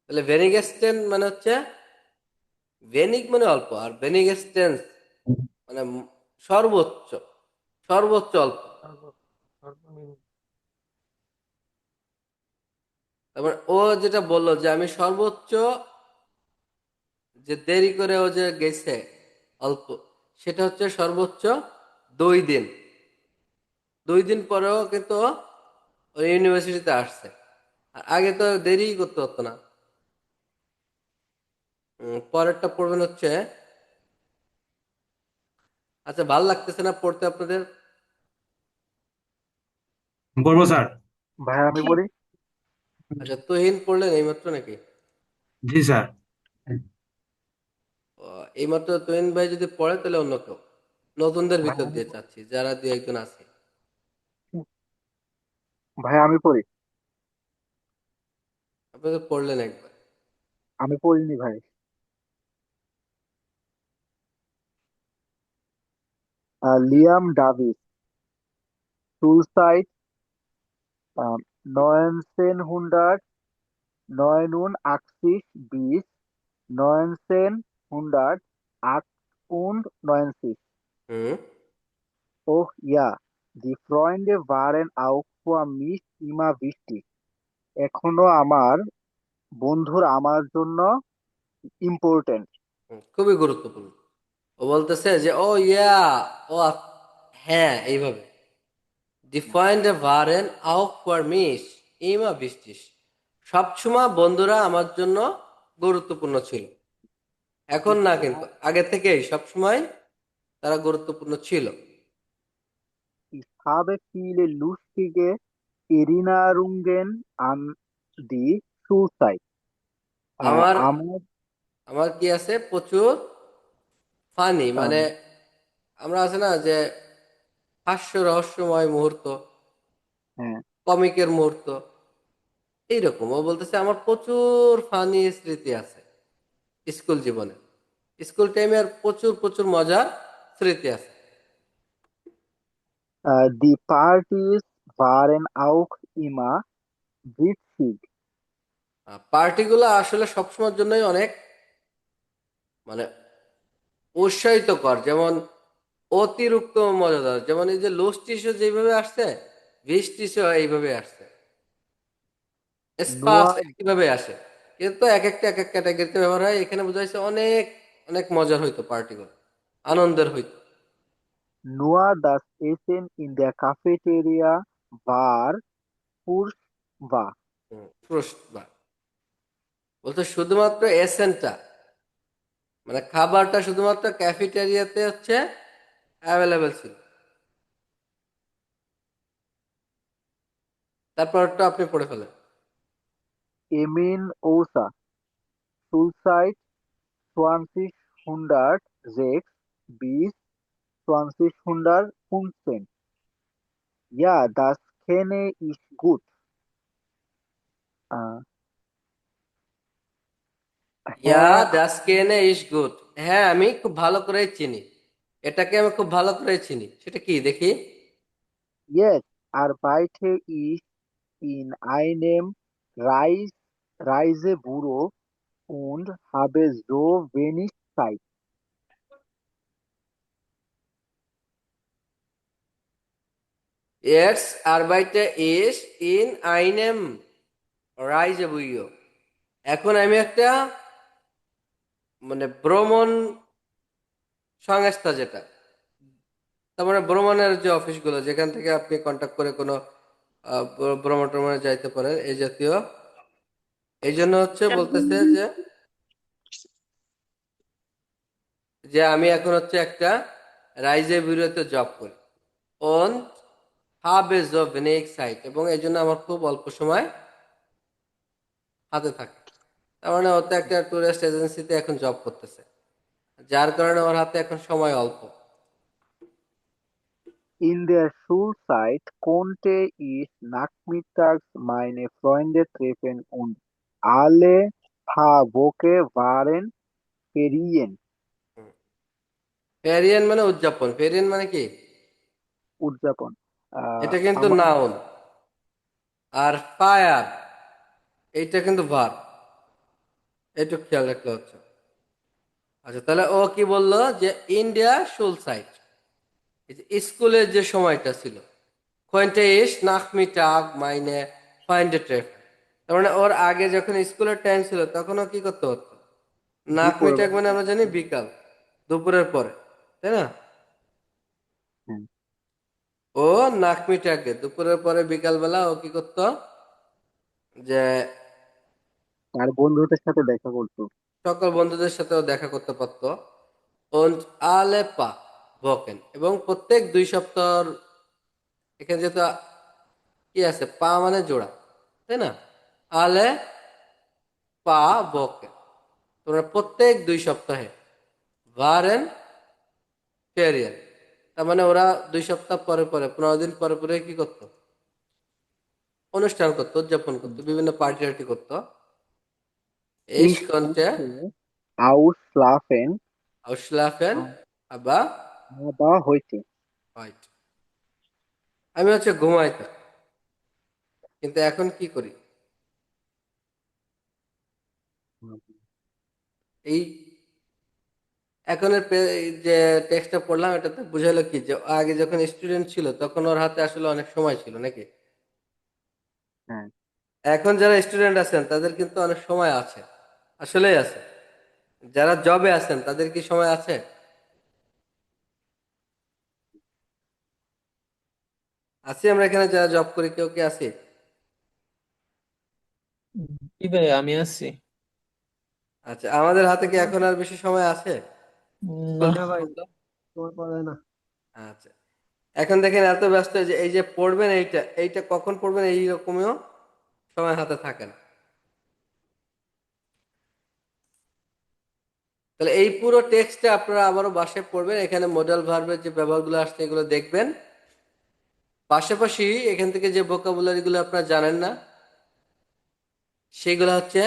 তাহলে ভেনিগেস্টেন মানে হচ্ছে, ভেনিক মানে অল্প, আর ভেনিগেস্টেন্স মানে সর্বোচ্চ, সর্বোচ্চ অল্প। সর্বনিম্ন। তারপর ও যেটা বললো যে আমি সর্বোচ্চ যে দেরি করে ও যে গেছে অল্প, সেটা হচ্ছে সর্বোচ্চ 2 দিন। 2 দিন পরেও কিন্তু ও ইউনিভার্সিটিতে আসছে। আর আগে তো দেরি করতে হতো না। পরেরটা পড়বেন হচ্ছে, আচ্ছা ভাল লাগতেছে না পড়তে আপনাদের? বলবো স্যার। ভাই আমি বলি। আচ্ছা, তুহিন পড়লেন এইমাত্র নাকি? জি স্যার। এইমাত্র তুহিন ভাই যদি পড়ে তাহলে অন্য কেউ, নতুনদের ভাই ভিতর আমি দিয়ে চাচ্ছি, যারা দু একজন আছে। ভাই আমি পড়ি। আপনাদের পড়লেন একবার। আমি পড়িনি ভাই। Liam Davis, suicide, 1989 bis 1998. হুম। Oh ja, die Freunde waren auch für mich immer wichtig. এখনো আমার বন্ধুরা আমার জন্য ইম্পর্টেন্ট। খুবই গুরুত্বপূর্ণ। ও বলতেছে যে ও ইয়া, ও হ্যাঁ, এইভাবে ডিফাইন্ড ভারেন আউক ফর মিস ইমা বৃষ্টিস। সবসময় বন্ধুরা আমার জন্য গুরুত্বপূর্ণ ছিল। এখন না, কিন্তু আগে থেকেই সবসময় তারা গুরুত্বপূর্ণ ছিল। Ich habe viele lustige Erinnerungen an die Schulzeit. আমার আমার আমার কি আছে প্রচুর ফানি, মানে আমরা আছে না যে হাস্য রহস্যময় মুহূর্ত, হ্যাঁ কমিকের মুহূর্ত, এইরকম ও বলতেছে আমার প্রচুর ফানি স্মৃতি আছে স্কুল জীবনে, স্কুল টাইমে আর প্রচুর প্রচুর মজার স্মৃতি আছে। Die Partys waren auch immer witzig. পার্টিগুলো আসলে সবসময়ের জন্যই অনেক মানে উৎসাহিতকর, যেমন অতিরিক্ত মজাদার, যেমন এই যে লুজ টিস্যু যেভাবে আসছে, ভিস টিস্যু এইভাবে আসছে, স্পাস Nur, একইভাবে আসে, কিন্তু এক একটা এক এক ক্যাটাগরিতে ব্যবহার হয়। এখানে বোঝাইছে অনেক অনেক মজার হইতো, পার্টিগুলো আনন্দের হইতো। nur das Essen in der Cafeteria war furchtbar. বা বলতে শুধুমাত্র এসেনটা মানে খাবারটা শুধুমাত্র ক্যাফেটেরিয়াতে হচ্ছে অ্যাভেলেবেল ছিল। তারপরটা আপনি পড়ে ফেলেন। Emin Osa, Schulzeit 2006 bis 2015. Ja, das kenne ich gut. Äh, ইয়া Herr, দাস কেনে ইস গুড, হ্যাঁ আমি খুব ভালো করেই চিনি, এটাকে আমি খুব ভালো করেই চিনি, সেটা কি দেখি। jetzt arbeite ich in einem Reisebüro und habe so wenig Zeit. Jetzt arbeite ich in einem Reisebüro। এখন আমি একটা মানে ভ্রমণ সংস্থা, যেটা তার মানে ভ্রমণের যে অফিসগুলো যেখান থেকে আপনি কন্টাক্ট করে কোনো ভ্রমণ ট্রমণে যাইতে পারেন এই জাতীয়, এই জন্য হচ্ছে বলতেছে যে যে আমি এখন হচ্ছে একটা রাইজে বিরোতে জব করি, অন হাবে জব নেক সাইট, এবং এই জন্য আমার খুব অল্প সময় হাতে থাকে। তার মানে ও তো একটা টুরিস্ট এজেন্সিতে এখন জব করতেছে, যার কারণে ওর হাতে এখন সময় অল্প। In der Schulzeit konnte ich nachmittags meine Freunde treffen und alle paar Wochen waren Ferien. ফেরিয়ান মানে উদযাপন, ফেরিয়ান মানে কি, উদযাপন এটা কিন্তু আমার নাউন। আর ফায়ার এইটা কিন্তু ভার, একটু খেয়াল রাখলে হচ্ছে। আচ্ছা তাহলে ও কি বললো যে ইন্ডিয়া শুল সাইট, স্কুলের যে সময়টা ছিল, কয়েনটা ইস নাকমিটাগ মাইনে ফাইন্ডে ট্রেফ, তার মানে ওর আগে যখন স্কুলের টাইম ছিল তখন ও কি করতে হতো, দুপুর নাকমিটাগ মানে আমরা জানি বিকাল, দুপুরের পরে, তাই না। হুম, ও নাকমিটাগে দুপুরের পরে বিকাল বেলা ও কি করতো, যে তার বন্ধুদের সাথে দেখা করতো। সকল বন্ধুদের সাথেও দেখা করতে পারতো। und alle paar Wochen, এবং প্রত্যেক 2 সপ্তাহ, এখানে যেহেতু কি আছে পা মানে জোড়া, তাই না, আলে পা বকে, তোমরা প্রত্যেক 2 সপ্তাহে ভারেন ফেরিয়ান, তার মানে ওরা 2 সপ্তাহ পরে পরে 15 দিন পরে পরে কি করতো, অনুষ্ঠান করতো, উদযাপন করতো, বিভিন্ন পার্টি টার্টি করতো। এই Ich কন্টে musste ausschlafen, ausschlafen, aber aber heute. heute, আমি হচ্ছে ঘুমাইতাম, কিন্তু এখন কি করি। এই এখনের যে টেক্সটটা পড়লাম এটাতে বুঝালো কি যে আগে যখন স্টুডেন্ট ছিল তখন ওর হাতে আসলে অনেক সময় ছিল নাকি, হ্যাঁ, এখন যারা স্টুডেন্ট আছেন তাদের কিন্তু অনেক সময় আছে, আসলেই আছে। যারা জবে আছেন তাদের কি সময় আছে, আছি আমরা এখানে যারা জব করি কেউ কি আছি। জি ভাই, আমি আছি। আচ্ছা আমাদের হাতে কি এখন আর বেশি সময় আছে স্কুল না। থেকে ভাই, বন্ধ? তোমার পড়ে না। আচ্ছা এখন দেখেন এত ব্যস্ত যে এই যে পড়বেন এইটা এইটা কখন পড়বেন এইরকমও সময় হাতে থাকে না। তাহলে এই পুরো টেক্সটে আপনারা আবারও বাসায় পড়বেন, এখানে মডেল ভার্বের যে ব্যবহারগুলো আসছে এগুলো দেখবেন, পাশাপাশি এখান থেকে যে ভোকাবুলারি গুলো আপনারা জানেন না সেগুলো হচ্ছে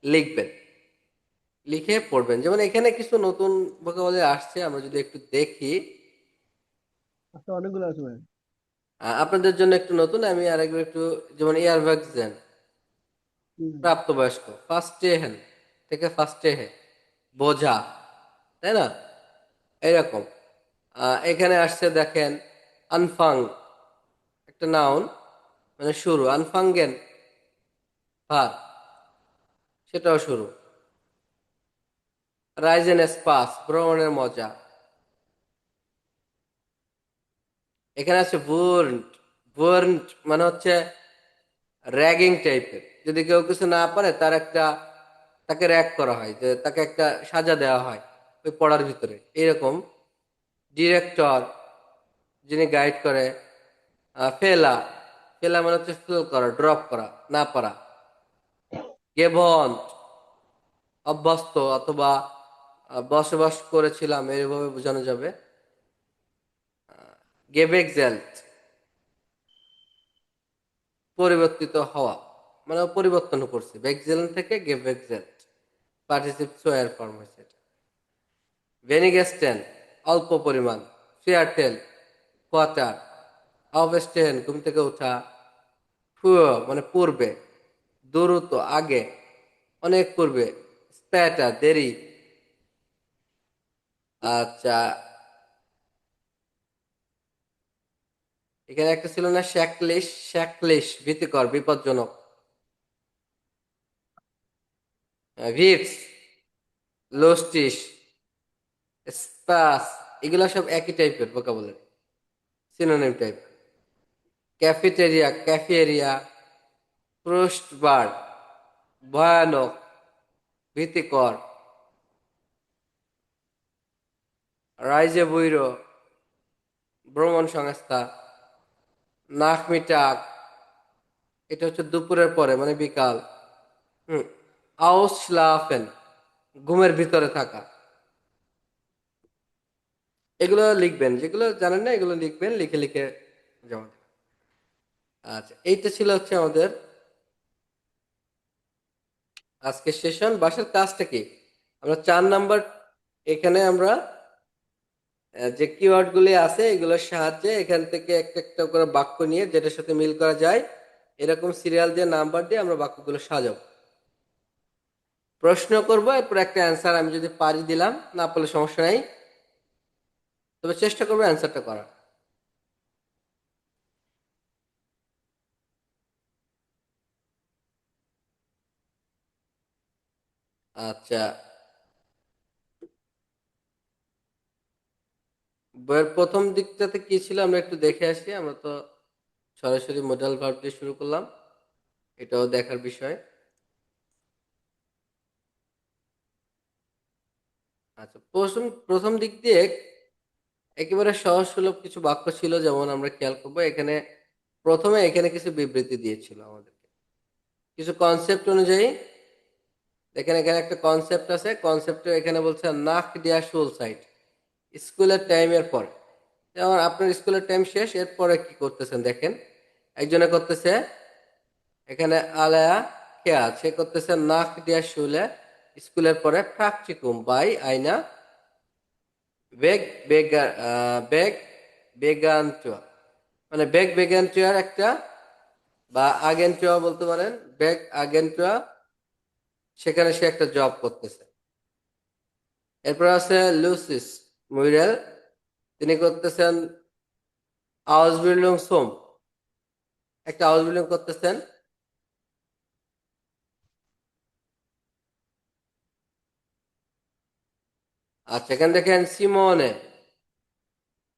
লিখবেন, লিখে পড়বেন। যেমন এখানে কিছু নতুন ভোকাবুলারি আসছে, আমরা যদি একটু দেখি। আচ্ছা, অনেকগুলো আছে ভাই। আপনাদের জন্য একটু নতুন, আমি আরেকবার একটু, যেমন ইয়ারভ্যাকসেন, হুম। প্রাপ্তবয়স্ক, ফার্স্টে হ্যান থেকে ফার্স্টে হে, বোঝা, তাই না? এরকম এখানে আসছে দেখেন, আনফাং, একটা নাউন, মানে শুরু, আনফাঙ্গেন ভার, সেটাও শুরু। রাইজেন স্পাস, ভ্রমণের মজা। এখানে আছে বুর্নড, বুর্নড মানে হচ্ছে র্যাগিং টাইপের, যদি কেউ কিছু না পারে তার একটা, তাকে র্যাগ করা হয়, যে তাকে একটা সাজা দেওয়া হয় ওই পড়ার ভিতরে, এরকম। ডিরেক্টর, যিনি গাইড করে। ফেলা, ফেলা মানে হচ্ছে ফেল করা, ড্রপ করা, না পারা। গেভন, অভ্যস্ত অথবা বসবাস করেছিলাম, এইভাবে বোঝানো যাবে। গেভেক্সেল্ট, পরিবর্তিত হওয়া, মানে ও পরিবর্তন করছে, ভেক্সেলেন থেকে গেভেক্সেল্ট, পার্টিসিপ সোয়ার ফর্ম হয়েছে এটা। ভেনিগেস্টেন, অল্প পরিমাণ। Fairy tale, quarter. অফস্টেন, ঘুম থেকে ওঠা। ফুয় মানে পূর্বে, দ্রুত, আগে, অনেক পূর্বে। স্প্যাটা, দেরি। আচ্ছা, এখানে একটা ছিল না, শ্যাকলিশ, শ্যাকলিশ ভীতিকর, বিপজ্জনক। ভিপস, লোস্টিস, স্পাস, এগুলা সব একই টাইপের ভোকাবুলারি, সিনোনিম টাইপ। ক্যাফেটেরিয়া, ক্যাফেরিয়া। ফ্রস্টবার্ড, ভয়ানক, ভীতিকর। রাইজে বৈরো, ভ্রমণ সংস্থা। নাকমিটাক, এটা হচ্ছে দুপুরের পরে মানে বিকাল। আউসলাফেন, ঘুমের ভিতরে থাকা। এগুলো লিখবেন, যেগুলো জানেন না এগুলো লিখবেন, লিখে লিখে জমা দেবেন। আচ্ছা, এইটা ছিল হচ্ছে আমাদের আজকের সেশন। বাসার কাজটা কি, আমরা 4 নাম্বার, এখানে আমরা যে কিওয়ার্ড গুলি আছে এগুলোর সাহায্যে এখান থেকে একটা একটা করে বাক্য নিয়ে যেটার সাথে মিল করা যায় এরকম সিরিয়াল দিয়ে নাম্বার দিয়ে আমরা বাক্যগুলো সাজাবো। প্রশ্ন করবো, এরপর একটা অ্যান্সার আমি যদি পারি দিলাম, না পারলে সমস্যা নাই, তবে চেষ্টা করবো অ্যান্সারটা করার। আচ্ছা, বইয়ের প্রথম দিকটাতে কি ছিল আমরা একটু দেখে আসি। আমরা তো সরাসরি মডেল ভার্ব দিয়ে শুরু করলাম, এটাও দেখার বিষয়। আচ্ছা, প্রথম প্রথম দিক দিয়ে একেবারে সহজ সুলভ কিছু বাক্য ছিল, যেমন আমরা খেয়াল করবো এখানে প্রথমে এখানে কিছু বিবৃতি দিয়েছিল আমাদেরকে, কিছু কনসেপ্ট অনুযায়ী। দেখেন এখানে একটা কনসেপ্ট আছে, কনসেপ্ট এখানে বলছে নাক দিয়া শুল সাইড, স্কুলের টাইমের পরে। যেমন আপনার স্কুলের টাইম শেষ, এরপরে কি করতেছেন দেখেন, একজনে করতেছে এখানে আলায়া খেয়া, সে করতেছে নাক দিয়া শুলে, স্কুলের পরে প্রাকটিকুম বাই আইনা বেগ বেগা বেগ বেগান্টুয়া, মানে বেগ বেগান্টুয়ার একটা, বা আগেন্টুয়া বলতে পারেন, বেগ আগেন্টুয়া, সেখানে সে একটা জব করতেছে। এরপর আছে লুসিস মুইরেল, তিনি করতেছেন আউসবিল্ডিং সোম, একটা হাউস বিল্ডিং করতেছেন। আচ্ছা, এখানে দেখেন সিমোনে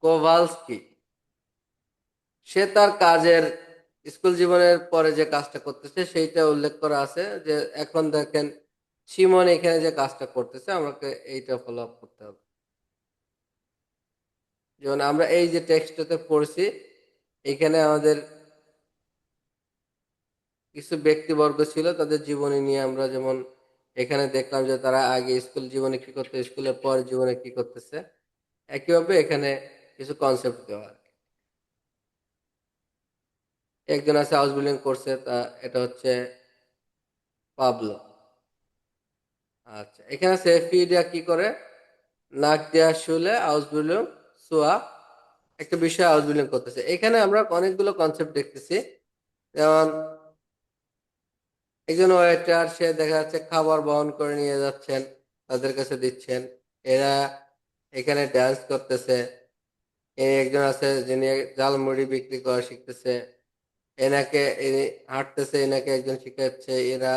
কোভালস্কি, সে তার কাজের, স্কুল জীবনের পরে যে কাজটা করতেছে সেইটা উল্লেখ করা আছে, যে এখন দেখেন সিমন এখানে যে কাজটা করতেছে আমাকে এইটা ফলো আপ করতে হবে। যেমন আমরা এই যে টেক্সটটাতে পড়ছি, এখানে আমাদের কিছু ব্যক্তিবর্গ ছিল, তাদের জীবনী নিয়ে আমরা যেমন এখানে দেখলাম যে তারা আগে স্কুল জীবনে কি করতে, স্কুলের পর জীবনে কি করতেছে। একইভাবে এখানে কিছু কনসেপ্ট দেওয়া আর কি। একজন আছে হাউস বিল্ডিং করছে, তা এটা হচ্ছে পাবলো। আচ্ছা, এখানে আছে ফিডিয়া কি করে, নাক দেয়া শুলে হাউস বিল্ডিং সোয়া, একটা বিষয় হাউস বিল্ডিং করতেছে। এখানে আমরা অনেকগুলো কনসেপ্ট দেখতেছি। যেমন একজন ওয়েটার, সে দেখা যাচ্ছে খাবার বহন করে নিয়ে যাচ্ছেন, তাদের কাছে দিচ্ছেন, এরা এখানে ডান্স করতেছে। একজন আছে যিনি ঝালমুড়ি বিক্রি করা শিখতেছে, এনাকে ইনি হাঁটতেছে, এনাকে একজন শিখাচ্ছে, এরা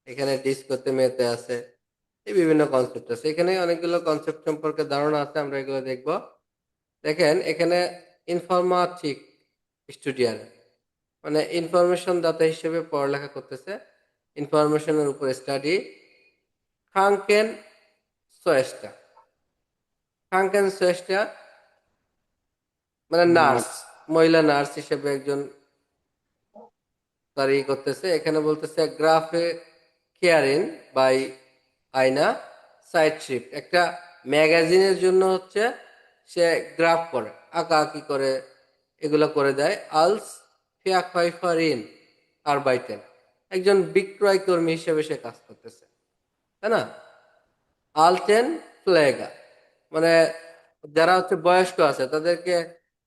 এখানে ডিস্কোতে মেতে আছে। এই বিভিন্ন কনসেপ্ট আছে, এখানে অনেকগুলো কনসেপ্ট সম্পর্কে ধারণা আছে, আমরা এগুলো দেখব। দেখেন এখানে ইনফরমেটিক স্টুডিয়ান, মানে ইনফরমেশন দাতা হিসেবে পড়ালেখা করতেছে, ইনফরমেশনের উপর স্টাডি। ফ্রাঙ্কেন সোয়েস্টা, ফ্রাঙ্কেন সোয়েস্টা মানে নার্স, মহিলা নার্স হিসেবে একজন তার করতেছে। এখানে বলতেছে গ্রাফে কেয়ারিং বাই আয়না সাইড শিফট, একটা ম্যাগাজিনের জন্য হচ্ছে সে গ্রাফ করে, আঁকা আঁকি করে, এগুলো করে দেয়। আলস ফিয়াকফাইফারিন আরবাইটেন, একজন বিক্রয় কর্মী হিসেবে সে কাজ করতেছে, তাই না? আলটেন ফ্লেগা, মানে যারা হচ্ছে বয়স্ক আছে তাদেরকে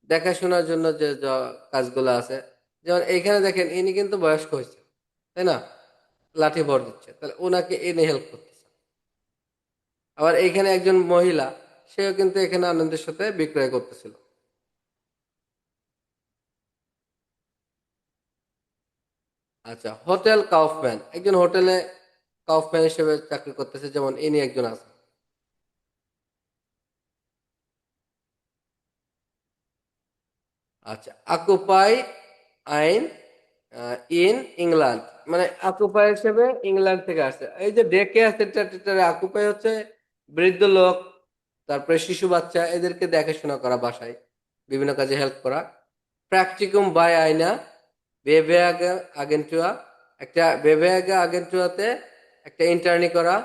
দেখাশোনার জন্য যে কাজগুলো আছে। যেমন এইখানে দেখেন ইনি কিন্তু বয়স্ক হয়েছে, তাই না? লাঠি ভর দিচ্ছে, তাহলে ওনাকে ইনি হেল্প করতেছে। আবার এইখানে একজন মহিলা, সেও কিন্তু এখানে আনন্দের সাথে বিক্রয় করতেছিল। আচ্ছা, হোটেল কাউফম্যান, একজন হোটেলে কাউফম্যান হিসেবে চাকরি করতেছে, যেমন ইনি একজন আছে। আচ্ছা, অকুপাই আইন ইন ইংল্যান্ড, মানে অকুপাই হিসেবে ইংল্যান্ড থেকে আসছে। এই যে ডেকে আছে, অকুপাই হচ্ছে বৃদ্ধ লোক, তারপরে শিশু বাচ্চা, এদেরকে দেখাশোনা করা, বাসায় বিভিন্ন কাজে হেল্প করা। প্র্যাকটিকুম বাই আইনা বেবেয়াগা আগেন্টুয়া, একটা বেবেয়াগা আগেন্টুয়াতে একটা ইন্টার্নি করা।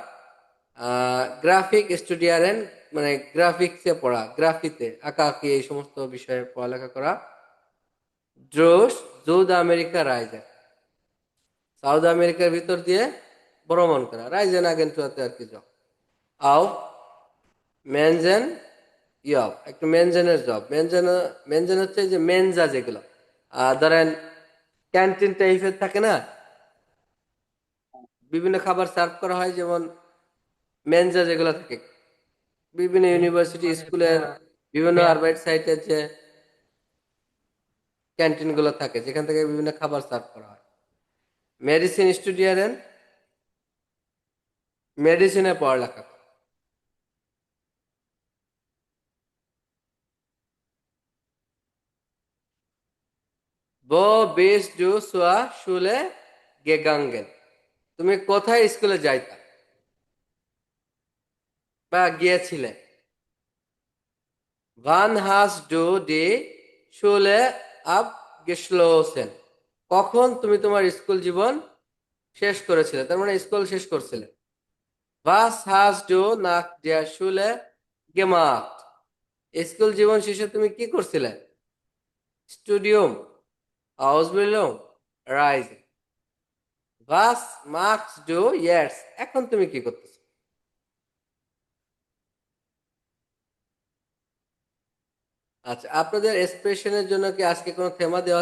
গ্রাফিক স্টুডিয়ারেন, মানে গ্রাফিক্সে পড়া, গ্রাফিতে আঁকা আঁকি এই সমস্ত বিষয়ে পড়ালেখা করা। ড্রোস জুদ আমেরিকা রাইজেন, সাউথ আমেরিকার ভিতর দিয়ে ভ্রমণ করা, রাইজেন আগেন্টুয়াতে আর কি জব। আও মেনজেন ইয়ব, একটু মেনজেনের জব। মেনজেন হচ্ছে যে মেনজা, যেগুলো ধরেন ক্যান্টিন টাইপের থাকে না, বিভিন্ন খাবার সার্ভ করা হয়, যেমন মেনজা যেগুলো থাকে বিভিন্ন ইউনিভার্সিটি স্কুলের বিভিন্ন আরবাইট সাইটের যে ক্যান্টিন গুলো থাকে, যেখান থেকে বিভিন্ন খাবার সার্ভ করা হয়। মেডিসিন স্টুডিয়ারেন, মেডিসিনে পড়ালেখা করে। বো বেস ডু সোয়া শুলে গেগাঙ্গেন, তুমি কোথায় স্কুলে যাইতা বা গিয়েছিলে। ভান হাস ডু ডি শুলে আপ গেসলোসেন, কখন তুমি তোমার স্কুল জীবন শেষ করেছিলে, তার মানে স্কুল শেষ করছিলে। ভাস হাস ডু নাক দিয়া শুলে গেমাত, স্কুল জীবন শেষে তুমি কি করছিলে। স্টুডিয়াম আউসবিল্ডিং রাইজ, ভাস মার্কস ডু ইয়ার্স, এখন তুমি কি করতেছো। আচ্ছা, আপনাদের এক্সপ্রেশনের জন্য কি আজকে কোনো থেমা দেওয়া